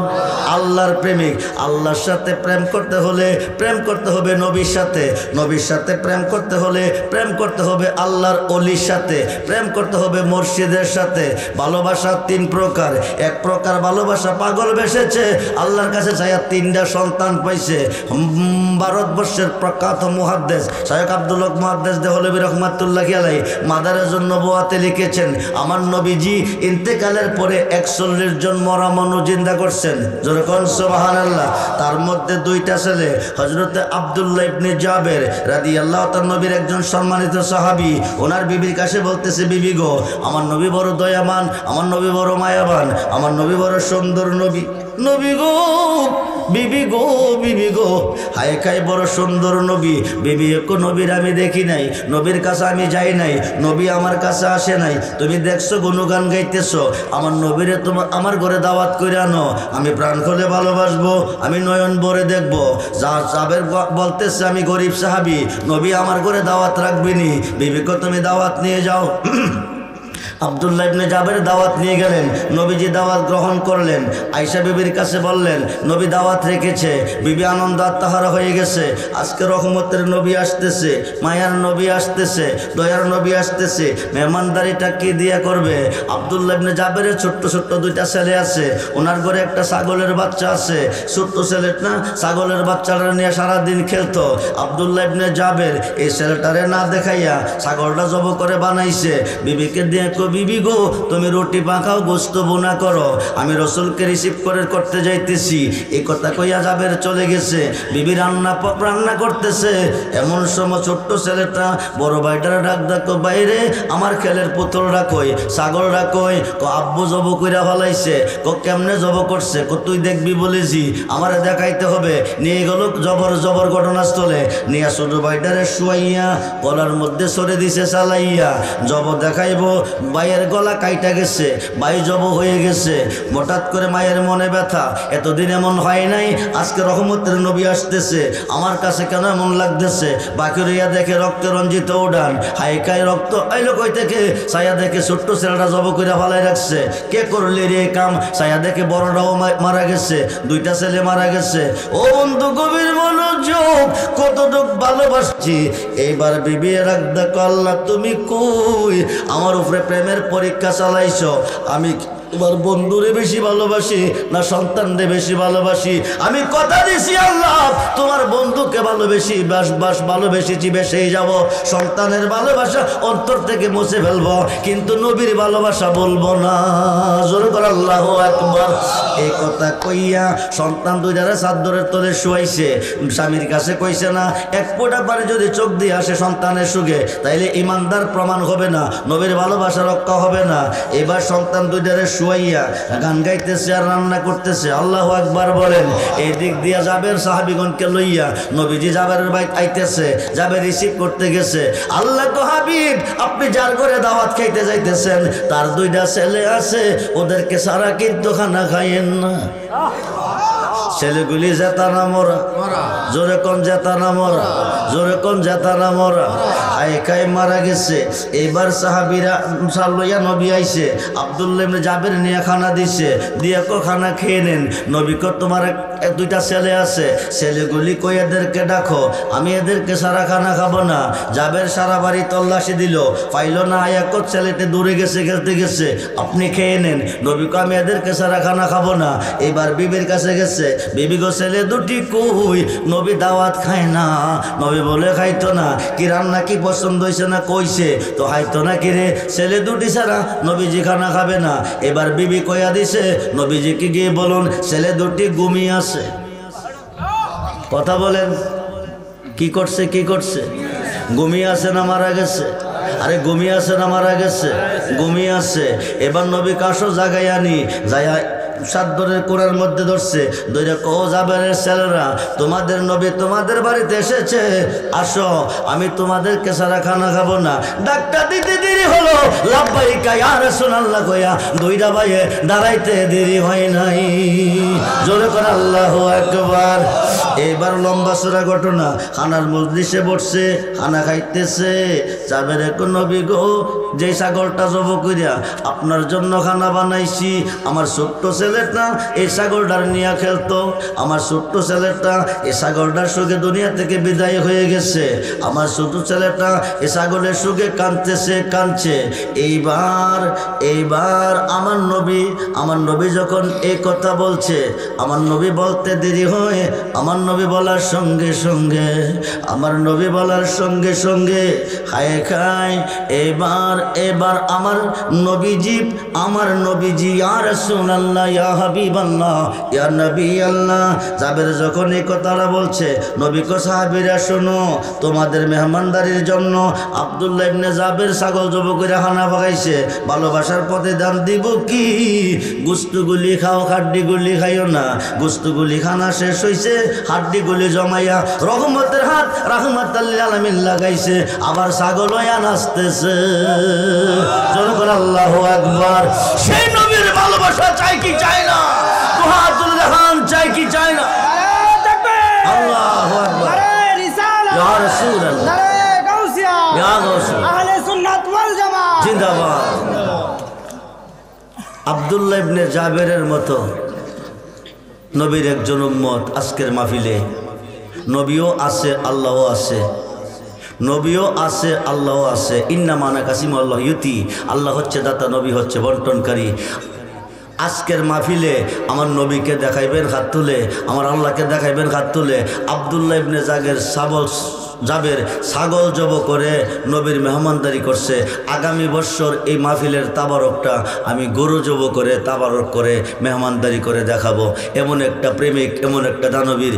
আল্লাহর প্রেমিক। আল্লাহর সাথে প্রেম করতে হলে প্রেম করতে হবে নবীর সাথে, নবীর সাথে প্রেম করতে হলে প্রেম করতে হবে আল্লাহর ওলির সাথে, প্রেম করতে হবে মুর্শিদের সাথে। ভালোবাসা 3 প্রকার। 1 প্রকার ভালোবাসা পাগল বেসেছে, আল্লাহর কাছে চাইয়া 3টা সন্তান পাইছে। ভারতবর্ষের প্রখ্যাত মুহাদ্দিস শায়খ আব্দুল হক মুহাদ্দিস দেহলভী রহমাতুল্লাহি আলাইহি মাদারেজ নবুওয়াতে লিখেছেন, আমার নবীজি ইন্তেকালের পরে 41 জন মরা মানুষ জিন্দা করছেন। যেরকম সুবহানাল্লাহ। তার মধ্যে 2টা ছেলে, হযরতে আব্দুল্লাহ ইবনে জাবের রাদিয়াল্লাহু তাআলা নবীর একজন সম্মানিত সাহাবী। ওনার বিবির কাছে বলতেছে, বিবি গো আমার নবী বড় দয়াবান, আমার নবী বড় মায়াবান, আমার নবী বড় সুন্দর নবী। নবী গো বিবি গো হায় খাই বড় সুন্দর নবী। বিবি একো নবীর আমি দেখি নাই, নবীর কাছে আমি যাই নাই, নবী আমার কাছে আসে নাই। তুমি দেখছো গুণগান গাইতেছো, আমার নবীরে তোমার আমার ঘরে দাওয়াত করে আনো, আমি প্রাণ খুলে ভালোবাসবো, আমি নয়ন ভরে দেখবো। জাবের বলতেছে আমি গরিব সাহাবী, নবী আমার ঘরে দাওয়াত রাখবিনি। বিবিকে তুমি দাওয়াত নিয়ে যাও। আব্দুল্লাহ ইবনে জাবের দাওয়াত নিয়ে গেলেন, নবীজি দাওয়াত গ্রহণ করলেন। আয়েশা বিবির কাছে বললেন, নবী দাওয়াত রেখেছে। বিবি আনন্দ আত্মহারা হয়ে গেছে, আজকে রহমতের নবী আসতেছে, মায়ার নবী আসতেছে, দয়ার নবী আসতেছে, মেহমানদারিটা কি দিয়ে করবে? আব্দুল্লাহ ইবনে জাবেরের ছোট্ট ছোট্ট দুইটা ছেলে আছে, ওনার ঘরে একটা ছাগলের বাচ্চা আছে। ছোট্ট ছেলেটা ছাগলের বাচ্চাটা নিয়ে সারাদিন খেলতো। আব্দুল্লাহ ইবনে জাবের এই ছেলেটারে না দেখাইয়া ছাগলটা জব করে বানাইছে। বিবিকে দিয়ে, বিবি গো, তুমি রুটি পাকাও, গোস্ত বোনা করো, আমি রসুলকে রিসিভ করতে যাইতেছি। এই কথা কইয়া জাবের চলে গেছে। বিবি রান্না করতেছে। এমন সময় ছোট্ট ছেলেটা বড় ভাইটারা ডাক ডাকো, বাইরে আমার খেলের পুতুলরা কই, ছাগলরা কই? আব্বু জব কইরা ফলাইছে। কেমনে জব করছে? তুই দেখবি বলেছি, আমারে দেখাইতে হবে। নিয়ে গেল জবর ঘটনাস্থলে, নিয়ে ছোট ভাইটারে শুয়াইয়া গলার মধ্যে সরে দিছে চালাইয়া। জব দেখাইব, ভাইয়ের গলা কাইটা গেছে, ভাই জব হয়ে গেছে। হঠাৎ করে মায়ের মনে ব্যথা, এতদিন এমন হয় নাই, আজকে রহমতের নবী আসতেছে, আমার কাছে কেন এমন লাগতেছে? বাকি রইয়া দেখে রক্তে রঞ্জিত উড়ান, হাইকায় রক্ত আইলো কই থেকে? ছায়া দেখে ছোট্ট ছেলেটা জব করে ফালাই রাখছে। কে করলি রে কাম? ছায়া দেখে বড়টাও মারা গেছে, দুইটা ছেলে মারা গেছে। ও বন্ধু, গভীর মনোযোগ, কতটুক ভালোবাসছি। এইবার বিবি রাখদা, আল্লাহ তুমি কই? আমার উপরে প্রেমের পরীক্ষা চালাইছো। আমি তোমার বন্ধুরে বেশি ভালোবাসি না সন্তানরে বেশি ভালোবাসি? আমি কথা দিছি আল্লাহ, তোমার বন্ধুকে ভালোবেসেছি, বেসেই যাব। সন্তানের ভালোবাসা অন্তর থেকে মুছে ফেলবো, কিন্তু নবীর ভালোবাসা বলবো না। জোরে করে আল্লাহু আকবার। এই কথা কইয়া সন্তান দুইটারে চাদরের তলে শুয়াইছে। স্বামীর কাছে কইছে না, এক ফোঁটা পারে যদি চোখ দিয়ে আসে সন্তানের সুখে, তাইলে ইমানদার প্রমাণ হবে না, নবীর ভালোবাসা রক্ষা হবে না। এবার সন্তান দুইটারে শুয়াইয়া গান গাইতেছে আর রান্না করতেছে। আল্লাহু আকবার বলেন। এই দিক দিয়া জাবের সাহাবীগণকে লইয়া নবীজি জাবেরের বাইত আইতেছে, জাবের রিসিভ করতে গেছে। আল্লাহ তো হাবিব, আপনি যার ঘরে দাওয়াত খাইতে যাইতেছেন, তার দুইটা ছেলে আছে, ওদেরকে সারা কিন্তু খানা খাইয়েন না। ছেলেগুলি জেতা না মরা, জোরে কোন জেতা না মরা, জোরে কোন জেতা না মরা, আইকাই মারা গেছে। এবার সাহাবীরা লইয়া নবী আইছে, আব্দুল্লাহ ইবনে জাবের নিয়ে খানা দিছে, দিয়ে খানা খেয়ে নেন। নবী কো, তোমার দুইটা ছেলে আছে, ছেলেগুলি কই এদেরকে ডাকো, আমি এদেরকে সারা খানা খাবো না। জাবের সারা বাড়ি তল্লাশি দিল, পাইল না। আয়াকত ছেলেতে দূরে গেছে, খেলতে গেছে, আপনি খেয়ে নেন। নবী কো, আমি এদেরকে সারা খানা খাবো না। এবার বিবির কাছে গেছে, বিবি গো, ছেলে দুটি কই? নবী দাওয়াত খায় না। নবী বলে, খাইতো না। কি রান্না কি পছন্দ হয়েছে না? কইছে তো খাইতো না। কি রে, ছেলে দুটি ছাড়া নবীজি খানা খাবে না। এবার বিবি কইয়া দিছে, নবীজিকে গিয়ে বলুন ছেলে দুটি ঘুমিয়ে আছে। কথা বলেন, কি করছে? কি করছে? ঘুমিয়ে আছে না মারা গেছে? আরে ঘুমিয়ে আছে না মারা গেছে? ঘুমিয়ে আছে। এবার নবী কাশো জাগাই আনি, যাই সাদ্দরের কোরআর মধ্যে ধরছে, ধরে কো, জাবেরের ছেলেরা, তোমাদের নবী তোমাদের বাড়িতে এসেছে, আসো, আমি তোমাদেরকে সারা খানা খাবো না। ডাক্তার দিতে দেরি হলো, লাব্বাইকা ইয়া রাসূলুল্লাহ কইয়া দুইটা ভাইয়ে দাঁড়াইতে দেরি হয় নাই। জোরে করে আল্লাহু আকবার। এবার লম্বা চড়া ঘটনা, খানার মজলিসে বসছে, খানা খাইতেছে। জাবের এক, নবী গো, যে ছাগলটা জব করিয়া আপনার জন্য খানা বানাইছি, আমার ছোট্ট ছেলেটা এই ছাগলটার নিয়ে খেলতো, আমার ছোট্ট ছেলেটা এই ছাগলটার সুখে দুনিয়া থেকে বিদায় হয়ে গেছে, আমার ছোট ছেলেটা এই ছাগলের সুখে কাঁদছে। এইবার আমার নবী যখন এই কথা বলছে, আমার নবী বলতে দেরি হয়, আমার নবী বলার সঙ্গে সঙ্গে খায় এবার আমার নবীজি ইয়া রাসূলুল্লাহ, ইয়া হাবিবাল্লাহ, ইয়া নবী আল্লাহ। জাবের যখন এই কথাটা বলছে, নবী কো, সাহাবীরা শোনো, তোমাদের মেহমানদারির জন্য আব্দুল্লাহ ইবনে জাবের ছাগল জব করে খানা পাকাইছে, ভালোবাসার পথে দান দিব কি? গোস্তগুলি খাও, হাড্ডিগুলি খাইও না। গোস্তগুলি খানা শেষ হইছে, হাড্ডিগুলি জমাইয়া রহমতের হাত রাহমাতাল লিল আলামিন লাগাইছে, আবার ছাগল হইয়া নাচতেছে। জোরে করে আল্লাহু আকবার। সেই নবীর ভালোবাসা চাই কি চাই না? দুহাতুল জাহান চাই কি চাই না? আল্লাহু আকবার। ইয়া রাসূলুল্লাহ, ইয়া গাউসিয়া, আহলে সুন্নাত ওয়াল জামাত জিন্দাবাদ। আব্দুল্লাহ ইবনে জাবেরের মতো নবীর একজন উম্মত আজকের মাহফিলে। নবীও আছে, আল্লাহও আছে। নবীও আছে, আল্লাহও আছে। ইন্না মানা কাসিম আল্লাহ ইউতি, আল্লাহ হচ্ছে দাতা, নবী হচ্ছে বন্টনকারী। আজকের মাহফিলে আমার নবীকে দেখাইবেন হাত তুলে, আমার আল্লাহকে দেখাইবেন হাত তুলে। আব্দুল্লাহ ইবনে জাবের ছাগল জব করে নবীর মেহমানদারি করছে। আগামী বছর এই মাহফিলের তাবারকটা আমি গরু জব করে তাবারক করে মেহমানদারি করে দেখাবো। এমন একটা প্রেমিক, এমন একটা দানবীর